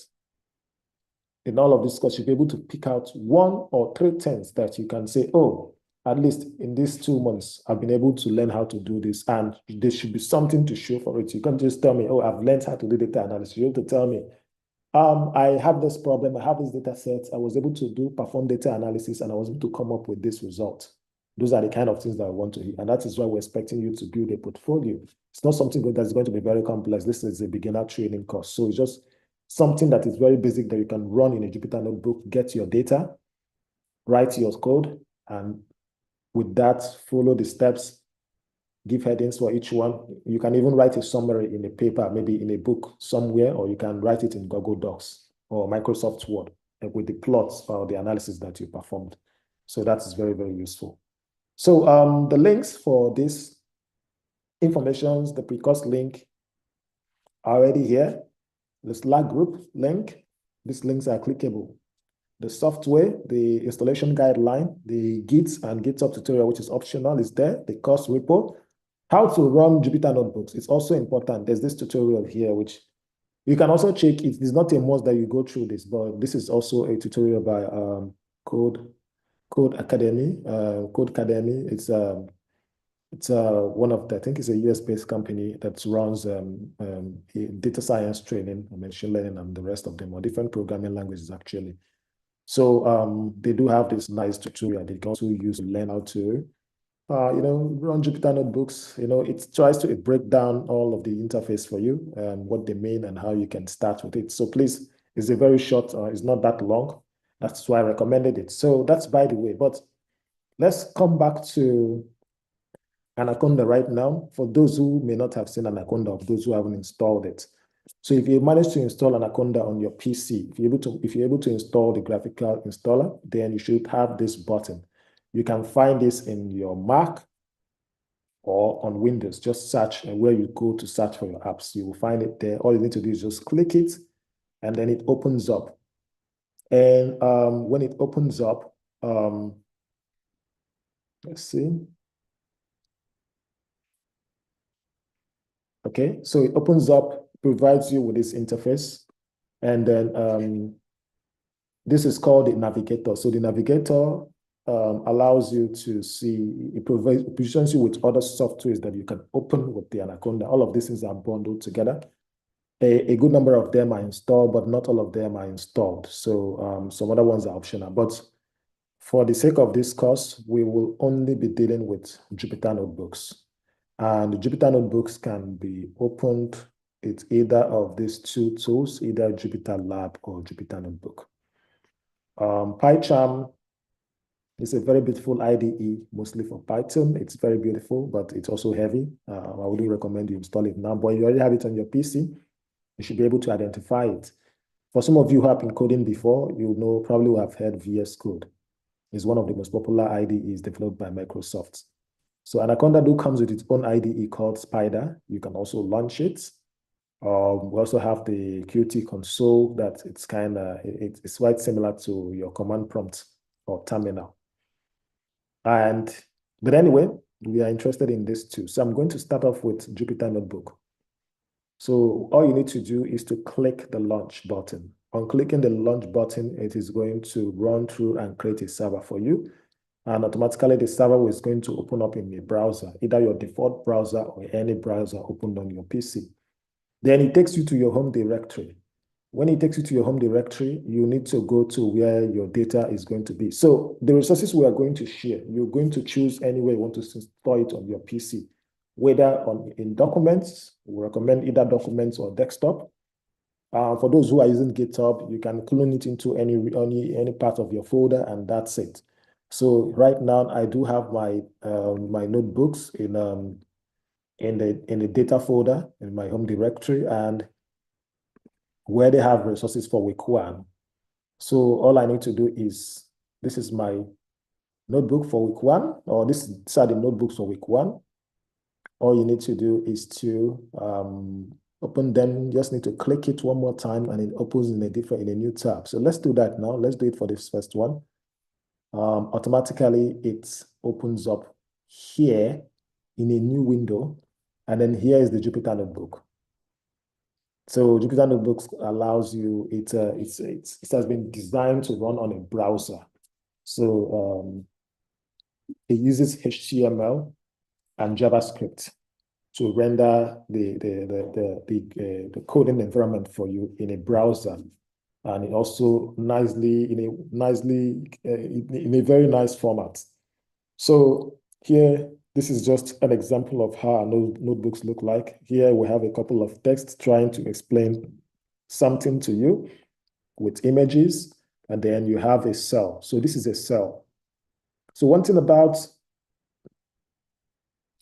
in all of this course, you'll be able to pick out 1 or 3 things that you can say, oh, at least in these 2 months, I've been able to learn how to do this, and there should be something to show for it. You can't just tell me, oh, I've learned how to do data analysis. You have to tell me, I have this problem, I have this data set, I was able to perform data analysis, and I was able to come up with this result. Those are the kind of things that I want to hear. And that is why we're expecting you to build a portfolio. It's not something that's going to be very complex. This is a beginner training course. So it's just something that is very basic that you can run in a Jupyter notebook, get your data, write your code, and with that, follow the steps, give headings for each one. You can even write a summary in a paper, maybe in a book somewhere, or you can write it in Google Docs or Microsoft Word with the plots or the analysis that you performed. So that's very, very useful. So the links for this informations, the pre-course link are already here. The Slack group link, these links are clickable. The software, the installation guideline, the Git and GitHub tutorial, which is optional, is there. The course repo, how to run Jupyter notebooks. It's also important. There's this tutorial here, which you can also check. It is not a must that you go through this, but this is also a tutorial by Code Academy. It's one of the, I think it's a US-based company that runs data science training, machine learning, and the rest of them, or different programming languages actually. So they do have this nice tutorial they can also use to learn how to, run Jupyter notebooks. It tries to break down all of the interface for you, what they mean and how you can start with it. So please, it's a very short, it's not that long. That's why I recommended it. So that's by the way, but let's come back to Anaconda right now, for those who may not have seen Anaconda, or those who haven't installed it. So if you manage to install Anaconda on your PC, if you're able to install the graphical installer, then you should have this button. You can find this in your Mac or on Windows. Just search where you go to search for your apps. You will find it there. All you need to do is just click it, and then it opens up. And when it opens up, let's see. Okay, so it opens up, provides you with this interface, and then this is called the navigator. So the navigator allows you to see, it presents you with other softwares that you can open with the Anaconda. All of these things are bundled together. A good number of them are installed, but not all of them are installed. So some other ones are optional. But for the sake of this course, we will only be dealing with Jupyter notebooks. And the Jupyter notebooks can be opened with either of these 2 tools, either Jupyter Lab or Jupyter Notebook. PyCharm is a very beautiful IDE, mostly for Python. It's very beautiful, but it's also heavy. I wouldn't recommend you install it now, but you already have it on your PC. You should be able to identify it. For some of you who have been coding before, you know, probably will have heard VS Code. It's one of the most popular IDEs developed by Microsoft. So Anaconda comes with its own IDE called Spider. You can also launch it. We also have the Qt console that it's it's quite similar to your command prompt or terminal. But anyway, we are interested in this too. So I'm going to start off with Jupyter Notebook. So all you need to do is to click the launch button. On clicking the launch button, it is going to run through and create a server for you. And automatically the server is going to open up in a browser, either your default browser or any browser opened on your PC. Then it takes you to your home directory. When it takes you to your home directory, you need to go to where your data is going to be. So the resources we are going to share, you're going to choose anywhere you want to store it on your PC, whether in documents. We recommend either documents or desktop. For those who are using GitHub, you can clone it into any part of your folder, and that's it. So right now, I do have my my notebooks in the data folder in my home directory, and where they have resources for week 1. So all I need to do is, this is my notebook for week 1, or these are the notebooks for week 1. All you need to do is to open them. You just need to click it one more time, and it opens in a new tab. So let's do that now. Let's do it for this first one. Automatically, it opens up here in a new window, and then here is the Jupyter Notebook. So Jupyter Notebooks allows you, it has been designed to run on a browser. So it uses HTML and JavaScript to render the coding environment for you in a browser, and it also in a very nice format. So here, this is just an example of how our notebooks look like. Here we have a couple of texts trying to explain something to you with images, and then you have a cell. So this is a cell. So one thing about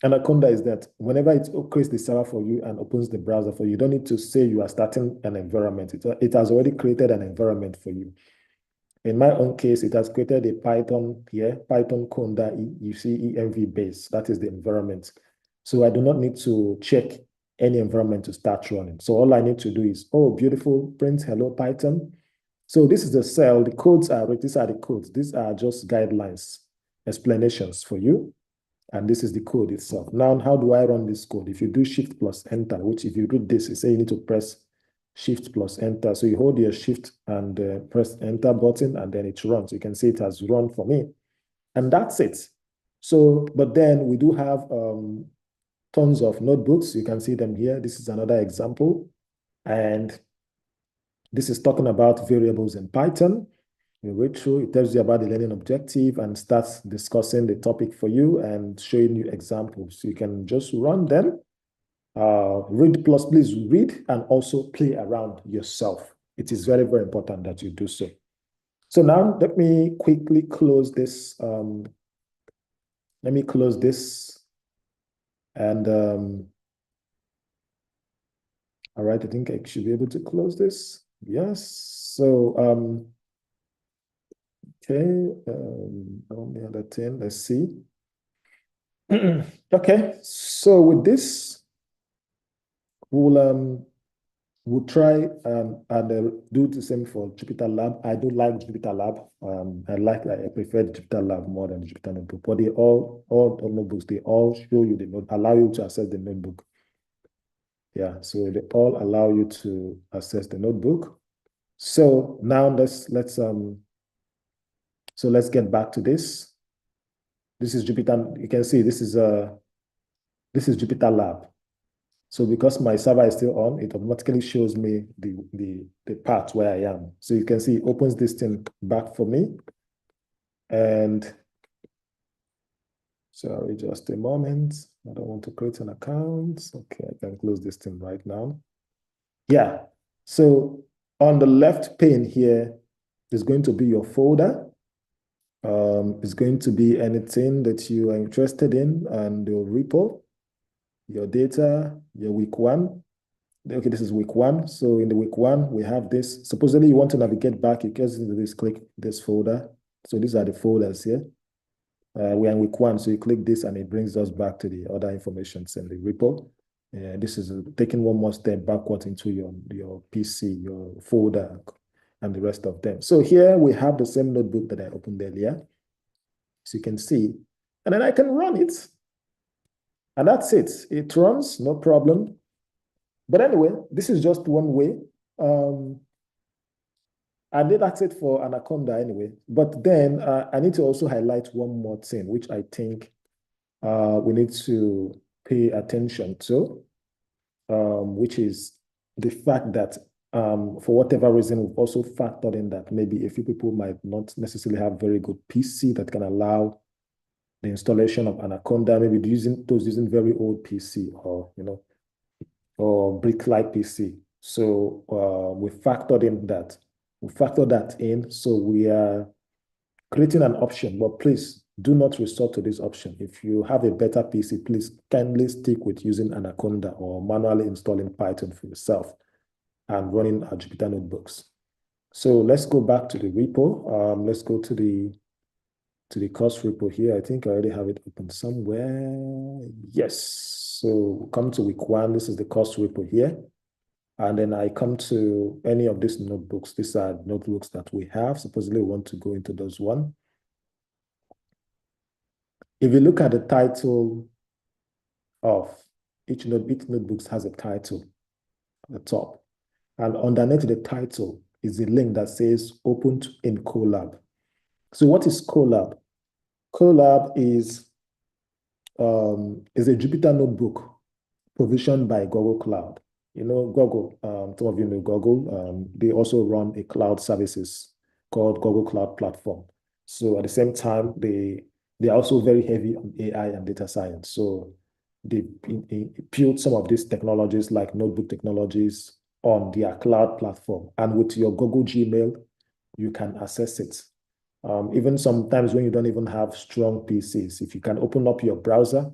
Anaconda is that whenever it creates the server for you and opens the browser for you, you don't need to say you are starting an environment. It has already created an environment for you. In my own case, it has created a Python here, Python Conda, you see env base, that is the environment. So I do not need to check any environment to start running. So all I need to do is, oh, beautiful, print hello Python. So this is the cell, the codes are, these are the codes. These are just guidelines, explanations for you. And this is the code itself. Now, how do I run this code? If you do Shift plus Enter, which if you read this, it says you need to press Shift plus Enter. So you hold your Shift and press Enter button, and then it runs. You can see it has run for me. And that's it. So, but then we do have tons of notebooks. You can see them here. This is another example. And this is talking about variables in Python. You read through, it tells you about the learning objective and starts discussing the topic for you and showing you examples. You can just run them. Please read and also play around yourself. It is very, very important that you do so. So now let me quickly close this. Let me close this. And all right, I think I should be able to close this. Yes. So okay, on the other 10, let's see. Okay, so with this, we'll try and do the same for Jupyter Lab. I do like Jupyter Lab. I prefer the Jupyter Lab more than the Jupyter Notebook. But they all notebooks, they all show you the note, allow you to access the notebook. Yeah, so they all allow you to access the notebook. So now let's get back to this. This is Jupyter. You can see this is Jupyter Lab. So because my server is still on, it automatically shows me the part where I am. So you can see it opens this thing back for me. And sorry, just a moment. I don't want to create an account. Okay, I can close this thing right now. Yeah. So on the left pane here, is going to be your folder. It's going to be anything that you are interested in, and your repo, your data, your week one. Okay, this is week one. So in the week one, we have this. Supposedly you want to navigate back, you just into this, click this folder. So these are the folders here. We are in week one, so you click this and it brings us back to the other information in the repo. This is taking one more step backwards into your PC, your folder, and the rest of them. So here we have the same notebook that I opened earlier. So you can see, and then I can run it. And that's it. It runs, no problem. But anyway, this is just one way. And that's it for Anaconda anyway. But then I need to also highlight one more thing, which I think we need to pay attention to, which is the fact that for whatever reason, we've also factored in that maybe a few people might not necessarily have very good PC that can allow the installation of Anaconda, maybe using very old PC or, or brick-like PC. So we factored in that. We factor that in, so we are creating an option, but please do not resort to this option. If you have a better PC, please kindly stick with using Anaconda or manually installing Python for yourself and running our Jupyter notebooks. So let's go back to the repo. Let's go to the course repo here. I think I already have it open somewhere. Yes. So come to week one. This is the course repo here. And then I come to any of these notebooks. These are notebooks that we have. Supposedly we want to go into those one. If you look at the title of each notebook has a title at the top. And underneath the title is a link that says opened in Colab. So what is Colab? Colab is a Jupyter notebook provisioned by Google Cloud. Google, some of you know Google, they also run a cloud services called Google Cloud Platform. So at the same time, they are also very heavy on AI and data science. So they built some of these technologies like notebook technologies on their cloud platform. And with your Google Gmail, you can access it. Even sometimes when you don't even have strong PCs, if you can open up your browser,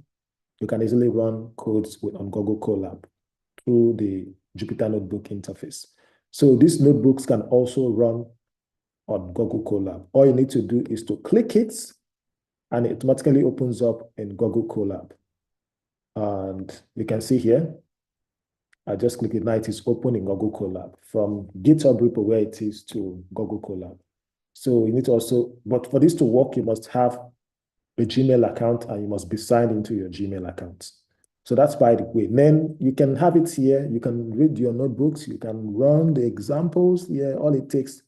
you can easily run codes on Google Colab through the Jupyter Notebook interface. So these notebooks can also run on Google Colab. All you need to do is to click it, and it automatically opens up in Google Colab. And you can see here, I just click it now, it is open in Google Colab from GitHub repo where it is to Google Colab. So you need to also, but for this to work, you must have a Gmail account and you must be signed into your Gmail account. So that's by the way. Then you can have it here. You can read your notebooks. You can run the examples here. All it takes,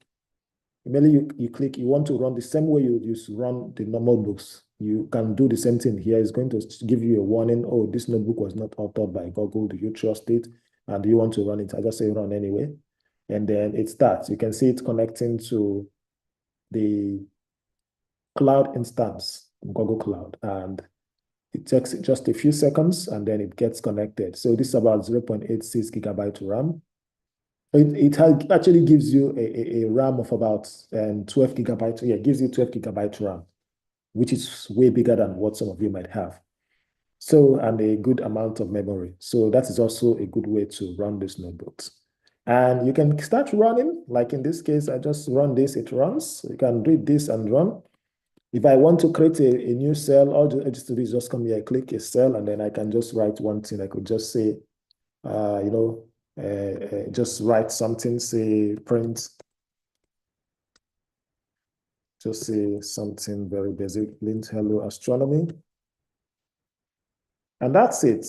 immediately you click, you want to run the same way you used to run the normal books. You can do the same thing here. It's going to give you a warning. Oh, this notebook was not authored by Google. Do you trust it? And do you want to run it? I just say run anyway. And then it starts. You can see it connecting to the cloud instance, Google Cloud. And it takes just a few seconds and then it gets connected. So this is about 0.86 gigabyte RAM. It actually gives you a RAM of about 12 gigabytes. Yeah, it gives you 12 gigabyte RAM, which is way bigger than what some of you might have. So, and a good amount of memory. So that is also a good way to run these notebooks. And you can start running, like in this case, I just run this, it runs. You can read this and run. If I want to create a new cell, all I just do is just come here, click a cell, and then I can just write one thing. I could just say, just write something, say print. Just say something very basic, lint hello astronomy. And that's it.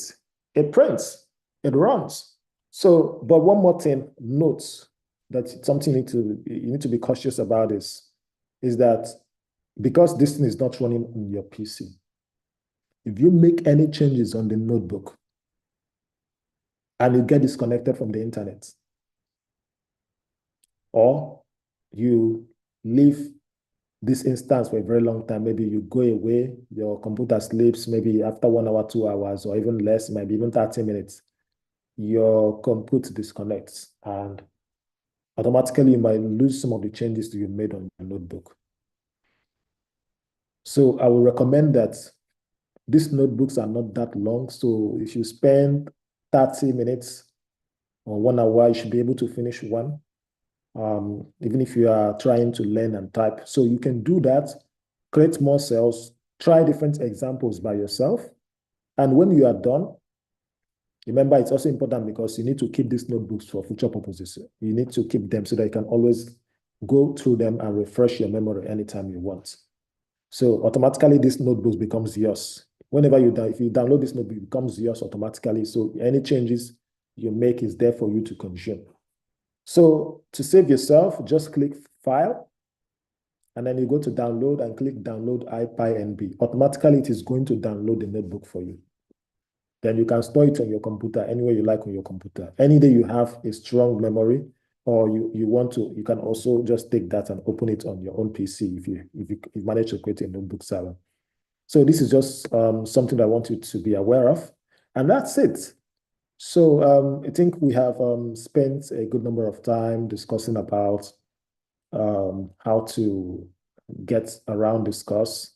It prints, it runs. So, but one more thing, note that something you need to be cautious about is that because this thing is not running on your PC, if you make any changes on the notebook and you get disconnected from the internet, or you leave this instance for a very long time, maybe you go away, your computer sleeps, maybe after 1 hour, 2 hours, or even less, maybe even 30 minutes, your computer disconnects and automatically you might lose some of the changes that you made on your notebook. So I would recommend that these notebooks are not that long. So if you spend 30 minutes or 1 hour, you should be able to finish one, even if you are trying to learn and type. So you can do that, create more cells, try different examples by yourself. And when you are done, remember, it's also important because you need to keep these notebooks for future purposes. You need to keep them so that you can always go through them and refresh your memory anytime you want. So automatically, this notebook becomes yours. Whenever if you download this notebook, it becomes yours automatically. So any changes you make is there for you to consume. So to save yourself, just click File, and then you go to Download and click Download IPyNB. Automatically, it is going to download the notebook for you. Then you can store it on your computer anywhere you like on your computer. Any day you have a strong memory, or you want to, you can also just take that and open it on your own PC if you manage to create a notebook server. So this is just something I want you to be aware of, and that's it. So I think we have spent a good number of time discussing about how to get around this course,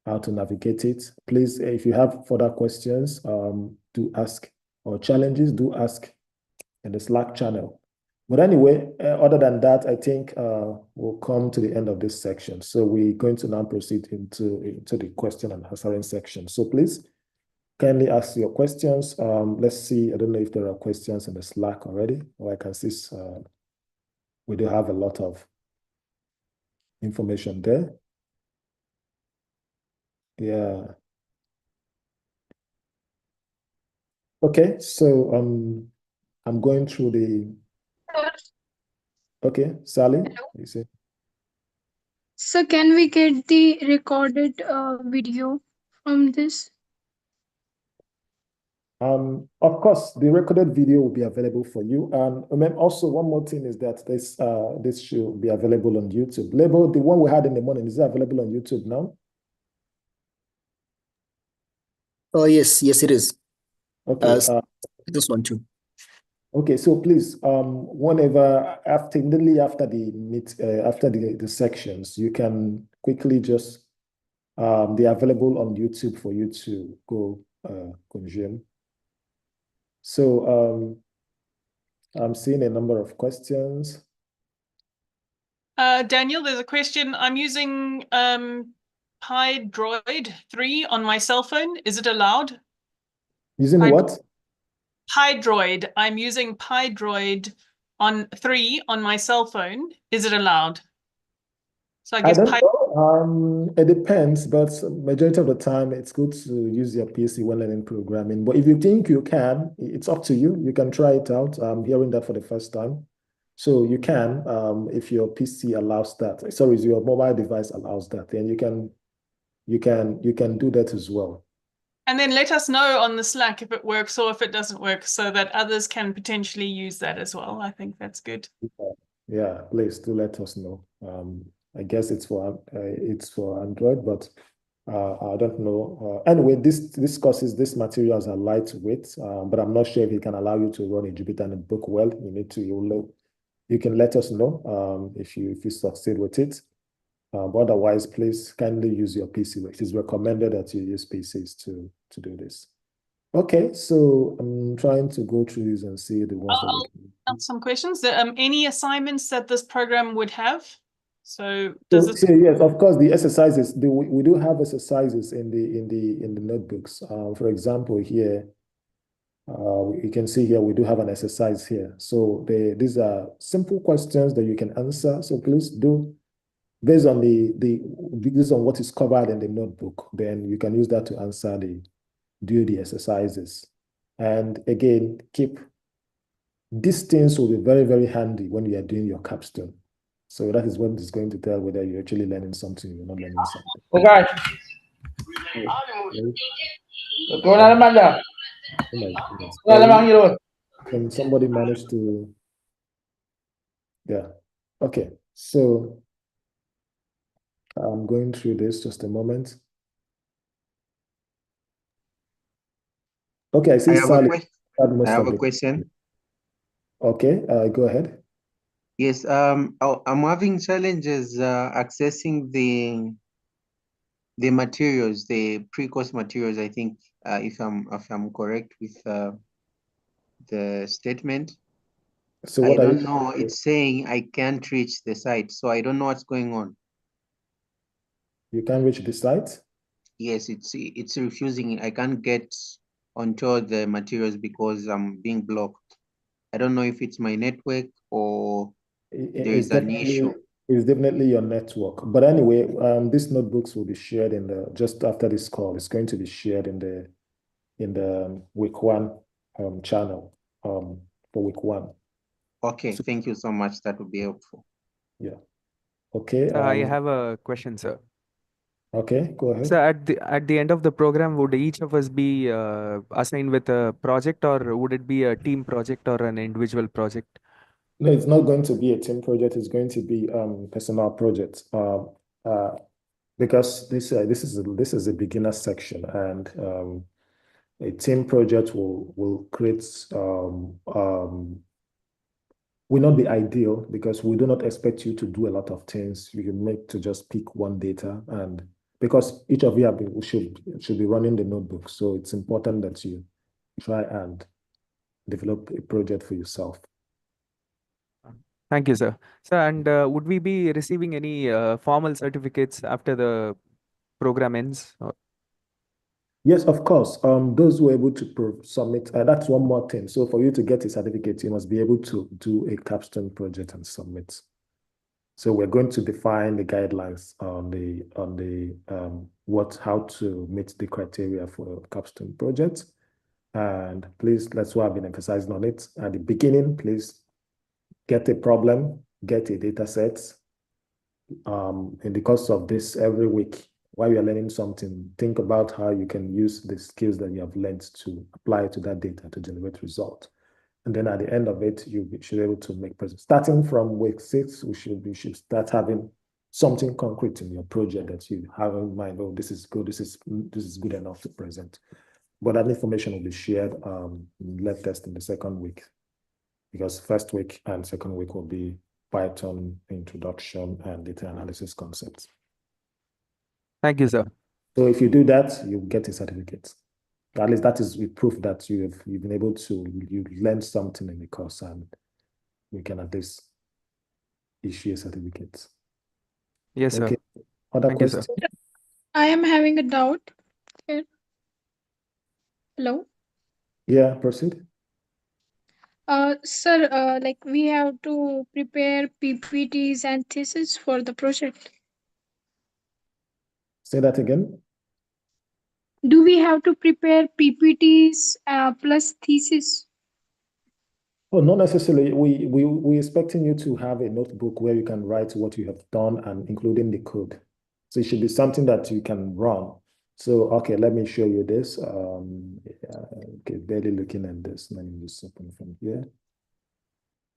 how to navigate it. Please, if you have further questions, do ask, or challenges, do ask in the Slack channel. But anyway, other than that, I think we'll come to the end of this section. So we're going to now proceed into the question and answering section. So please kindly ask your questions. Let's see, I don't know if there are questions in the Slack already, or I can see we do have a lot of information there. Yeah. Okay, so I'm going through the. Okay, Sally, you see. So can we get the recorded video from this? Of course, the recorded video will be available for you. And then also one more thing is that this should be available on YouTube. Label, the one we had in the morning, is it available on YouTube now? Oh, yes, it is. Okay. This one too. Okay, so please, whenever immediately after the sections, you can quickly just they're available on YouTube for you to go consume. So I'm seeing a number of questions. Daniel, there's a question. I'm using PyDroid 3 on my cell phone. Is it allowed? Using what? PyDroid. I'm using PyDroid 3 on my cell phone. Is it allowed? So I guess don't know. It depends, but majority of the time it's good to use your PC when learning programming. But if you think you can, it's up to you. You can try it out. I'm hearing that for the first time. So you can, if your PC allows that. Sorry, if your mobile device allows that, then you can do that as well. And then let us know on the Slack if it works or if it doesn't work, so that others can potentially use that as well. I think that's good. Yeah, please do let us know. I guess it's for Android, but I don't know. Anyway, this materials are lightweight, but I'm not sure if it can allow you to run a Jupyter notebook well. You can let us know if you succeed with it. But otherwise, please kindly use your PC. It is recommended that you use PCs to do this. Okay, so I'm trying to go through these and see the ones that we can. Ask some questions. Any assignments that this program would have? So does it? Yes, of course, the exercises. We do have exercises in the notebooks. For example, here you can see here we do have an exercise here. So these are simple questions that you can answer. So please do. Based on based on what is covered in the notebook, then you can use that to answer do the exercises. And again, these things will be very, very handy when you are doing your capstone. So that is when it's going to tell whether you're actually learning something or you're not learning something. Okay. Can somebody manage to? Yeah. Okay. So I'm going through this just a moment. Okay, I see Sally. I have a question. Okay, go ahead. Yes, I'm having challenges accessing the materials, the pre-course materials, I think, if I'm correct with the statement. So I what are don't you? know, it's saying I can't reach the site, so I don't know what's going on. You can't reach the site? Yes, it's refusing. I can't get onto the materials because I'm being blocked. I don't know if it's my network or there It's is an issue. definitely your network. But anyway, these notebooks will be shared in the just after this call. It's going to be shared in the week one channel for week one. Okay, So, thank you so much. That would be helpful. yeah. Okay. I have a question, sir. Okay, go ahead. So at the end of the program, would each of us be assigned with a project, or would it be a team project or an individual project? No, it's not going to be a team project. It's going to be personal project. Because this is a beginner section, and a team project will create will not be ideal because we do not expect you to do a lot of things. You can make to just pick one data, and because each of you should be running the notebook, so it's important that you try and develop a project for yourself. Thank you, sir. Sir, and would we be receiving any formal certificates after the program ends? Yes, of course. Those who are able to submit, that's one more thing. So for you to get a certificate, you must be able to do a capstone project and submit. So we're going to define the guidelines on how to meet the criteria for a capstone project. And please, that's why I've been emphasizing on it. At the beginning, please get a problem, get a data set. In the course of this every week, while you're learning something, think about how you can use the skills that you have learned to apply to that data to generate results. And then at the end of it, you should be able to make present. Starting from week 6, we should start having something concrete in your project that you have in mind. Oh, this is good. This is good enough to present. But that information will be shared lab test in the second week, because first week and second week will be Python introduction and data analysis concepts. Thank you, sir. So if you do that, you get a certificate. At least that is proof that you've been able to, you learned something in the course, and we can at least issue a certificate. Yes, sir. Okay. Other Thank you, sir. questions? I am having a doubt here. Hello. Yeah, proceed. Sir, like we have to prepare PPTs and thesis for the project. Say that again. Do we have to prepare PPTs plus thesis? Oh, not necessarily. We expecting you to have a notebook where you can write what you have done and including the code. So it should be something that you can run. So, okay, let me show you this. Okay, barely looking at this. Let me just open from here.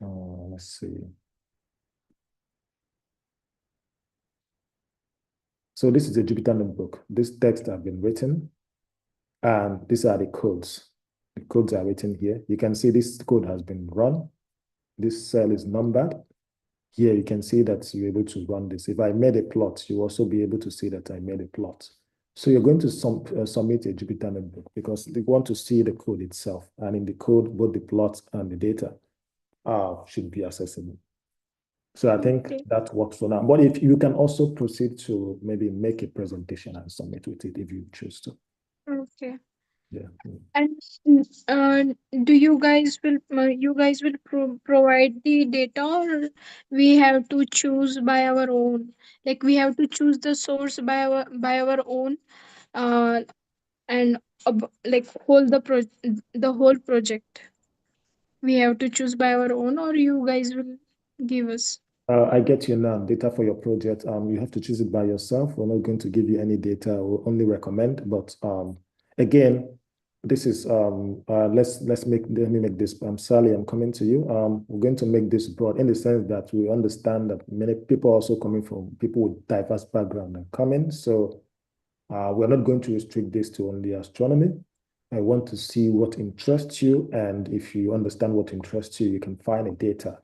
Let's see. So this is a Jupyter notebook. This text have been written, and these are the codes. The codes are written here. You can see this code has been run. This cell is numbered. Here you can see that you're able to run this. If I made a plot, you also be able to see that I made a plot. So you're going to submit a Jupyter notebook because they want to see the code itself. And in the code, both the plots and the data should be accessible. So I think that works for now. But if you can also proceed to maybe make a presentation and submit with it if you choose to. Okay. Yeah. And do you guys will provide the data, or we have to choose by our own? Like we have to choose the source by our own, and like the whole project. We have to choose by our own, or you guys will give us. I get you now. Data for your project. You have to choose it by yourself. We're not going to give you any data. We'll only recommend. But again, this is let me make this. Sally, I'm coming to you. We're going to make this broad in the sense that we understand that many people also coming from people with diverse background and coming. So we're not going to restrict this to only astronomy. I want to see what interests you, and if you understand what interests you, you can find a data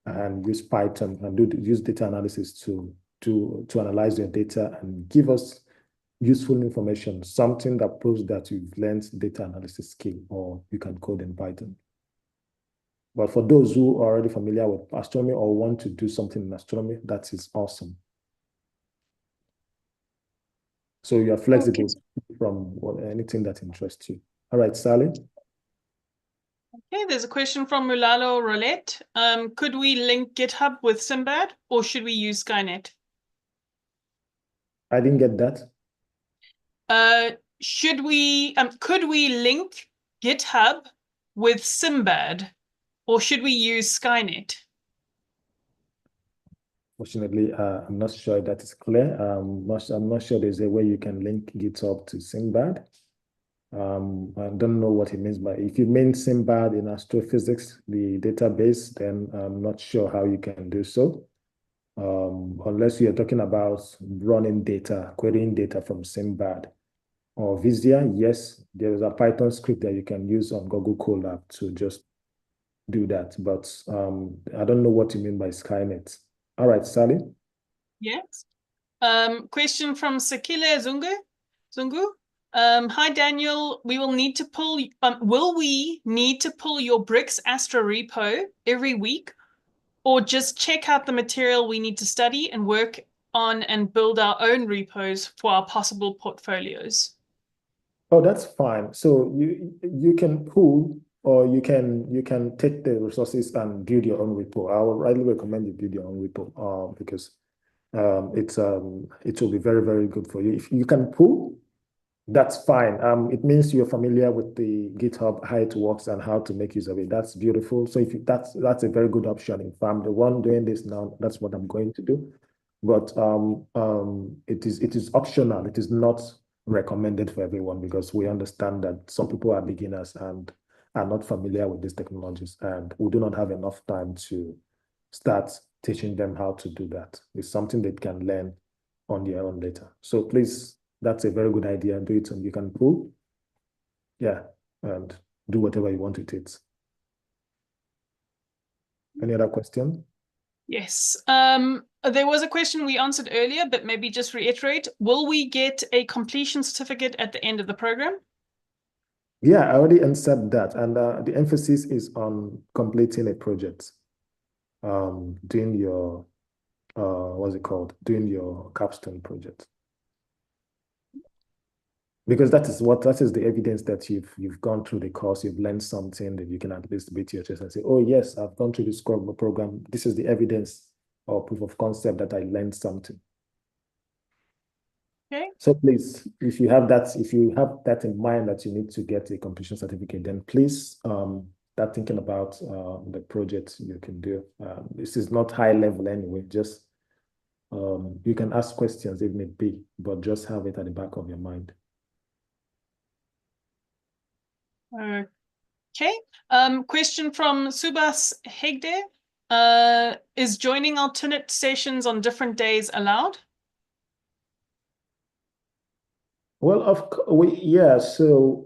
and use Python and use data analysis to analyze your data and give us useful information, something that proves that you've learned data analysis skill or you can code in Python. But for those who are already familiar with astronomy or want to do something in astronomy, that is awesome. So you are flexible from anything that interests you. All right, Sally. Okay, there's a question from Mulalo Roulette. Could we link GitHub with Simbad or should we use Skynet? I didn't get that. Could we link GitHub with Simbad or should we use Skynet? Fortunately, I'm not sure that is clear. I'm not sure there's a way you can link GitHub to Simbad. I don't know what it means, but if you mean Simbad in astrophysics, the database, then I'm not sure how you can do so. Unless you're talking about running data, querying data from Simbad or Visia, yes, there is a Python script that you can use on Google Colab to just do that. But I don't know what you mean by Skynet. All right, Sally. Yes. Question from Sakile Zungu. Hi, Daniel. Will we need to pull your BRICS Astro repo every week or just check out the material we need to study and work on and build our own repos for our possible portfolios? Oh, that's fine. So you can pull or you can take the resources and build your own repo. I would highly recommend you build your own repo because it will be very, very good for you. If you can pull, that's fine. It means you're familiar with the GitHub, how it works and how to make use of it. That's beautiful. So that's a very good option. If I'm the one doing this now, that's what I'm going to do. But it is optional. It is not recommended for everyone because we understand that some people are beginners and are not familiar with these technologies, and we do not have enough time to start teaching them how to do that. It's something they can learn on their own later. So please, that's a very good idea. Do it and you can pull. Yeah, and do whatever you want with it. Any other question? Yes. There was a question we answered earlier, but maybe just reiterate. Will we get a completion certificate at the end of the program? Yeah, I already answered that. And the emphasis is on completing a project. Doing your, what's it called? Doing your capstone project. Because that is the evidence that you've gone through the course, you've learned something that you can at least beat your chest and say, oh yes, I've gone through this program. This is the evidence or proof of concept that I learned something. Okay. So please, if you have that in mind that you need to get a completion certificate, then please start thinking about the project you can do. This is not high level anyway, just you can ask questions if need be, but just have it at the back of your mind. Okay. Question from Subhas Hegde. Is joining alternate sessions on different days allowed? Well, so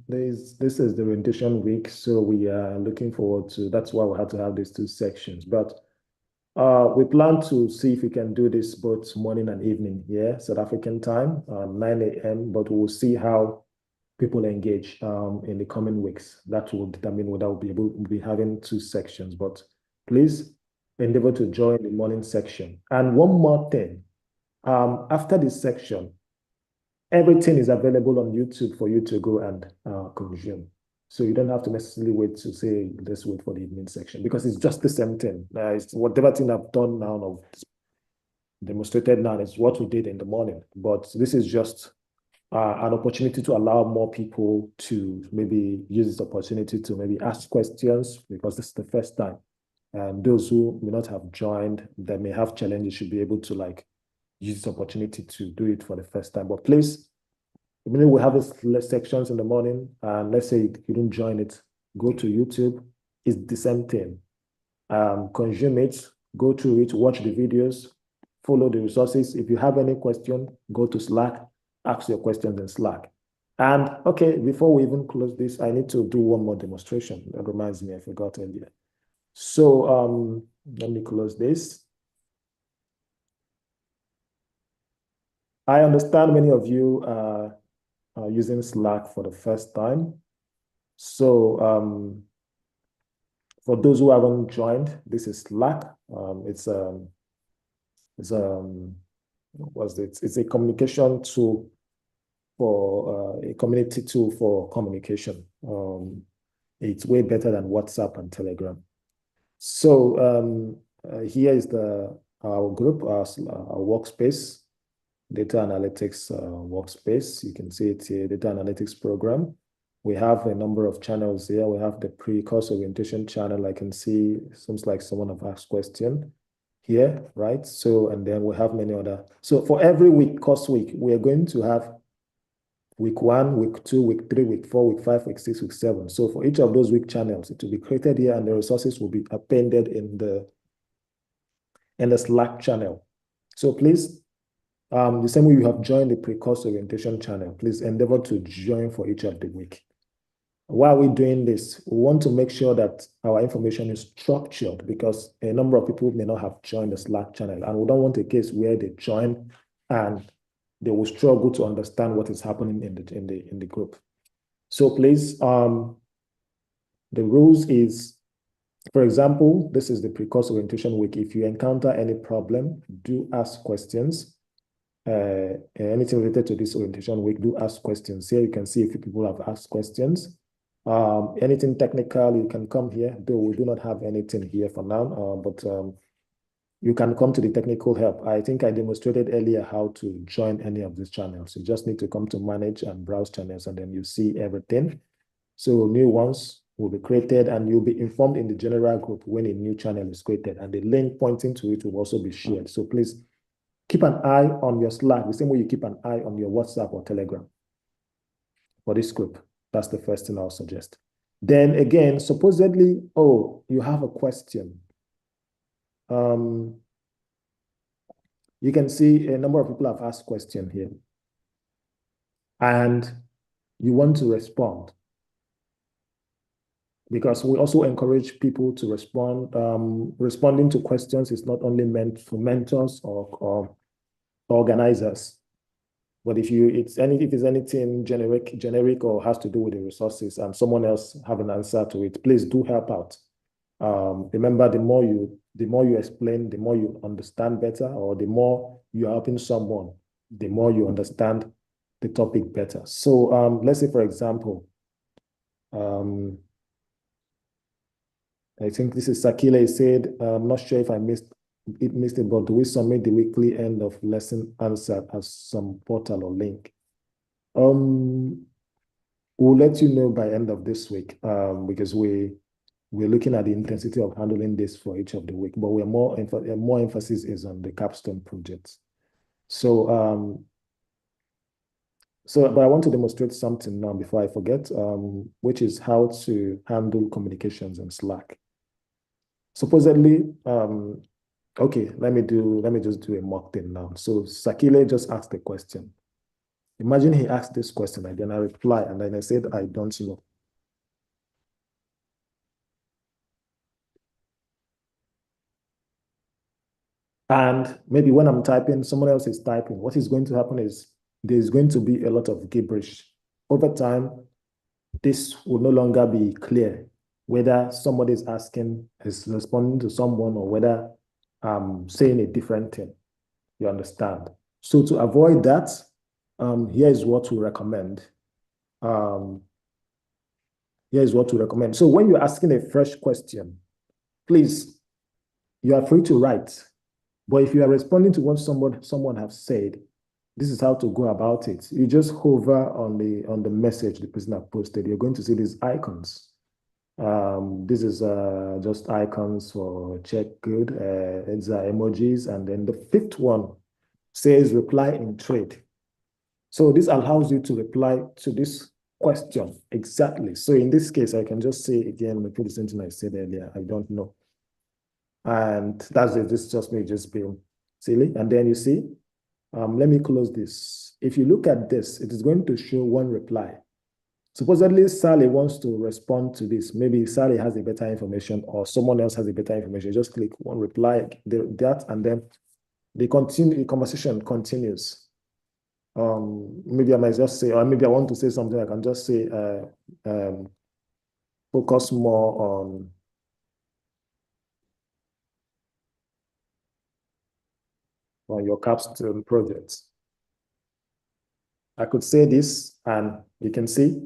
this is the orientation week, so we are looking forward to, that's why we have to have these two sections. But we plan to see if we can do this both morning and evening, yeah, South African time, 9 a.m., but we'll see how people engage in the coming weeks. That will determine whether we'll be having two sections, but please endeavor to join the morning section. And one more thing, after this section, everything is available on YouTube for you to go and consume. So you don't have to necessarily wait to say, let's wait for the evening section, because it's just the same thing. It's whatever thing I've done now, or demonstrated now, is what we did in the morning. But this is just an opportunity to allow more people to maybe use this opportunity to maybe ask questions, because this is the first time. And those who may not have joined, that may have challenges, should be able to use this opportunity to do it for the first time. But please, we have these sections in the morning, and let's say you didn't join it, go to YouTube. It's the same thing. Consume it, go through it, watch the videos, follow the resources. If you have any question, go to Slack, ask your questions in Slack. And okay, before we even close this, I need to do one more demonstration. That reminds me, I forgot earlier. So let me close this. I understand many of you are using Slack for the first time. So for those who haven't joined, this is Slack. It's a communication tool for a community tool for communication. It's way better than WhatsApp and Telegram. So here is our group, our workspace, data analytics workspace. You can see it here, data analytics program. We have a number of channels here. We have the pre-course orientation channel. I can see, seems like someone have asked question here, right? So, and then we have many other. So for every week, course week, we are going to have week 1, week 2, week 3, week 4, week 5, week 6, week 7. So for each of those week channels, it will be created here and the resources will be appended in the Slack channel. So please, the same way you have joined the pre-course orientation channel, please endeavor to join for each of the week. Why are we doing this? We want to make sure that our information is structured because a number of people may not have joined the Slack channel, and we don't want a case where they join and they will struggle to understand what is happening in the group. So please, the rules is, for example, this is the pre-course orientation week. If you encounter any problem, do ask questions. Anything related to this orientation week, do ask questions. Here you can see a few people have asked questions. Anything technical, you can come here, though we do not have anything here for now, but you can come to the technical help. I think I demonstrated earlier how to join any of these channels. You just need to come to manage and browse channels, and then you see everything. So new ones will be created, and you'll be informed in the general group when a new channel is created, and the link pointing to it will also be shared. So please keep an eye on your Slack, the same way you keep an eye on your WhatsApp or Telegram for this group. That's the first thing I'll suggest. Then again, supposedly, oh, you have a question. You can see a number of people have asked questions here. And you want to respond. Because we also encourage people to respond. Responding to questions is not only meant for mentors or organizers. But if it's anything generic or has to do with the resources and someone else have an answer to it, please do help out. Remember, the more you explain, the more you understand better, or the more you're helping someone, the more you understand the topic better. So let's say, for example, I think this is Sakile said, I'm not sure if I missed it, but do we submit the weekly end of lesson answer as some portal or link? We'll let you know by end of this week, because we're looking at the intensity of handling this for each of the week, but more emphasis is on the capstone projects. So, but I want to demonstrate something now before I forget, which is how to handle communications in Slack. Supposedly, okay, let me just do a mock thing now. So Sakile just asked a question. Imagine he asked this question, and then I reply, and then I said, I don't know. And maybe when I'm typing, someone else is typing. What is going to happen is there's going to be a lot of gibberish. Over time, this will no longer be clear whether somebody is responding to someone, or whether I'm saying a different thing. You understand? So to avoid that, here is what we recommend. Here is what we recommend. So when you're asking a fresh question, please, you are free to write. But if you are responding to what someone has said, this is how to go about it. You just hover on the message the person has posted. You're going to see these icons. This is just icons for check good. It's emojis, and then the fifth one says reply in thread. So this allows you to reply to this question exactly. So in this case, I can just say again, repeat the same thing I said earlier. I don't know. And that's it. This is just me just being silly. And then you see, let me close this. If you look at this, it is going to show one reply. Supposedly, Sally wants to respond to this. Maybe Sally has a better information or someone else has a better information. Just click one reply, that, and then the conversation continues. Maybe I might just say, or maybe I want to say something, I can just say, focus more on your capstone projects. I could say this, and you can see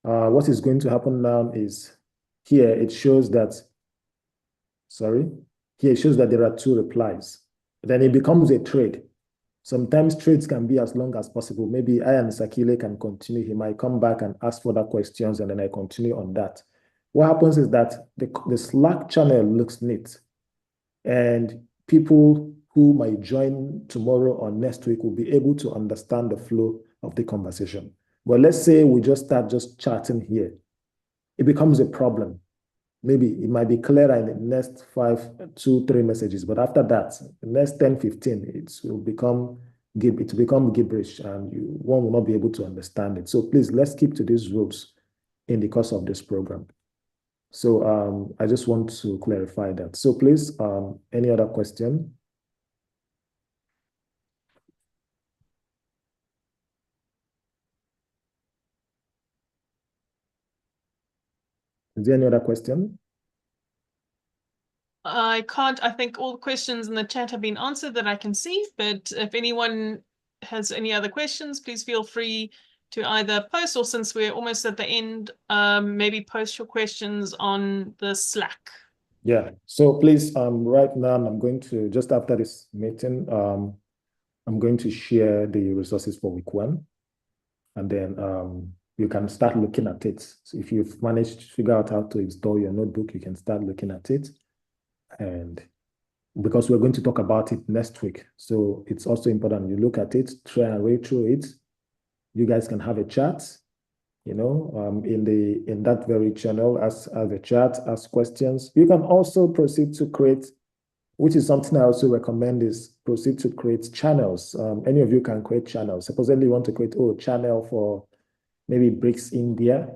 what is going to happen now is here it shows that, here it shows that there are 2 replies. Then it becomes a trade. Sometimes trades can be as long as possible. Maybe I and Sakile can continue. He might come back and ask further questions, and then I continue on that. What happens is that the Slack channel looks neat, and people who might join tomorrow or next week will be able to understand the flow of the conversation. But let's say we just start chatting here. It becomes a problem. Maybe it might be clearer in the next 5, 2, 3 messages, but after that, the next 10, 15, it will become gibberish, and one will not be able to understand it. So please, let's keep to these rules in the course of this program. So I just want to clarify that. So please, any other question? Is there any other question? I think all the questions in the chat have been answered that I can see, but if anyone has any other questions, please feel free to either post, or since we're almost at the end, maybe post your questions on the Slack. Yeah, so please, right now I'm going to, just after this meeting, I'm going to share the resources for week 1, and then you can start looking at it. So if you've managed to figure out how to install your notebook, you can start looking at it. And because we're going to talk about it next week, so it's also important you look at it, try and read through it. You guys can have a chat, in that very channel, as a chat, ask questions. You can also proceed to create, which is something I also recommend, is proceed to create channels. Any of you can create channels. Supposedly you want to create a channel for maybe BRICS India,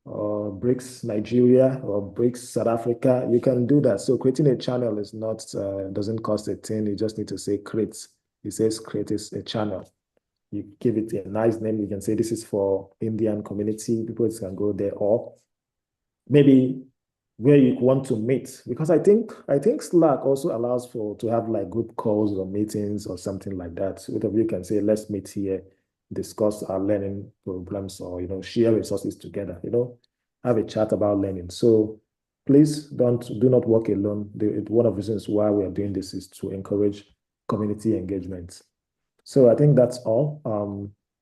or BRICS Nigeria, or BRICS South Africa. You can do that. So creating a channel is not, doesn't cost a thing. You just need to say create. It says create a channel. You give it a nice name. You can say this is for Indian community. People can go there, or maybe where you want to meet, because I think Slack also allows to have like group calls or meetings or something like that. So both of you can say, let's meet here, discuss our learning programs, or share resources together, have a chat about learning. So please do not work alone. One of the reasons why we are doing this is to encourage community engagement. So I think that's all.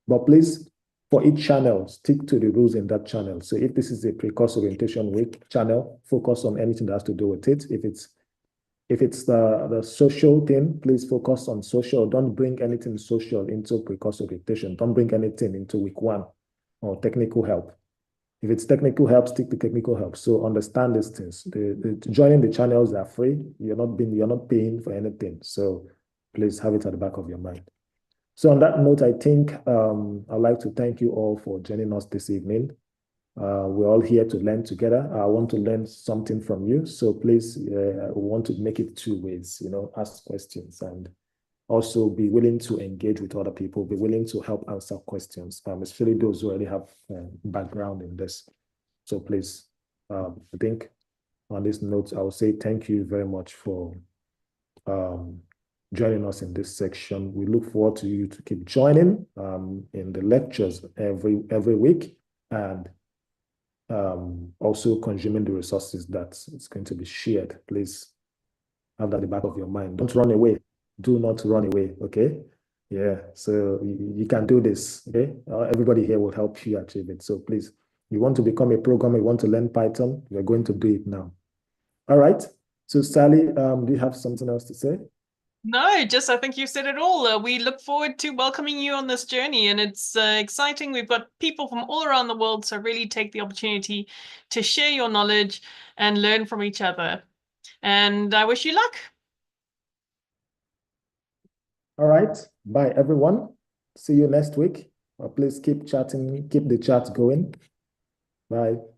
But please, for each channel, stick to the rules in that channel. So if this is a pre-course orientation week channel, focus on anything that has to do with it. If it's the social thing, please focus on social. Don't bring anything social into pre-course orientation. Don't bring anything into week 1 or technical help. If it's technical help, stick to technical help. So understand these things. Joining the channels are free. You're not paying for anything. So please have it at the back of your mind. So on that note, I think I'd like to thank you all for joining us this evening. We're all here to learn together. I want to learn something from you. So please, I want to make it 2 ways, ask questions, and also be willing to engage with other people, be willing to help answer questions, especially those who already have background in this. So please, I think on this note, I will say thank you very much for joining us in this section. We look forward to you to keep joining in the lectures every week, and also consuming the resources that is going to be shared. Please have that at the back of your mind. Don't run away. Do not run away, okay? Yeah, so you can do this, okay? Everybody here will help you achieve it. So please, you want to become a programmer, you want to learn Python, you're going to do it now. All right. So Sally, do you have something else to say? No, I think you said it all. We look forward to welcoming you on this journey, and it's exciting. We've got people from all around the world, so really take the opportunity to share your knowledge and learn from each other. And I wish you luck. All right. Bye, everyone. See you next week. Please keep chatting, keep the chat going. Bye.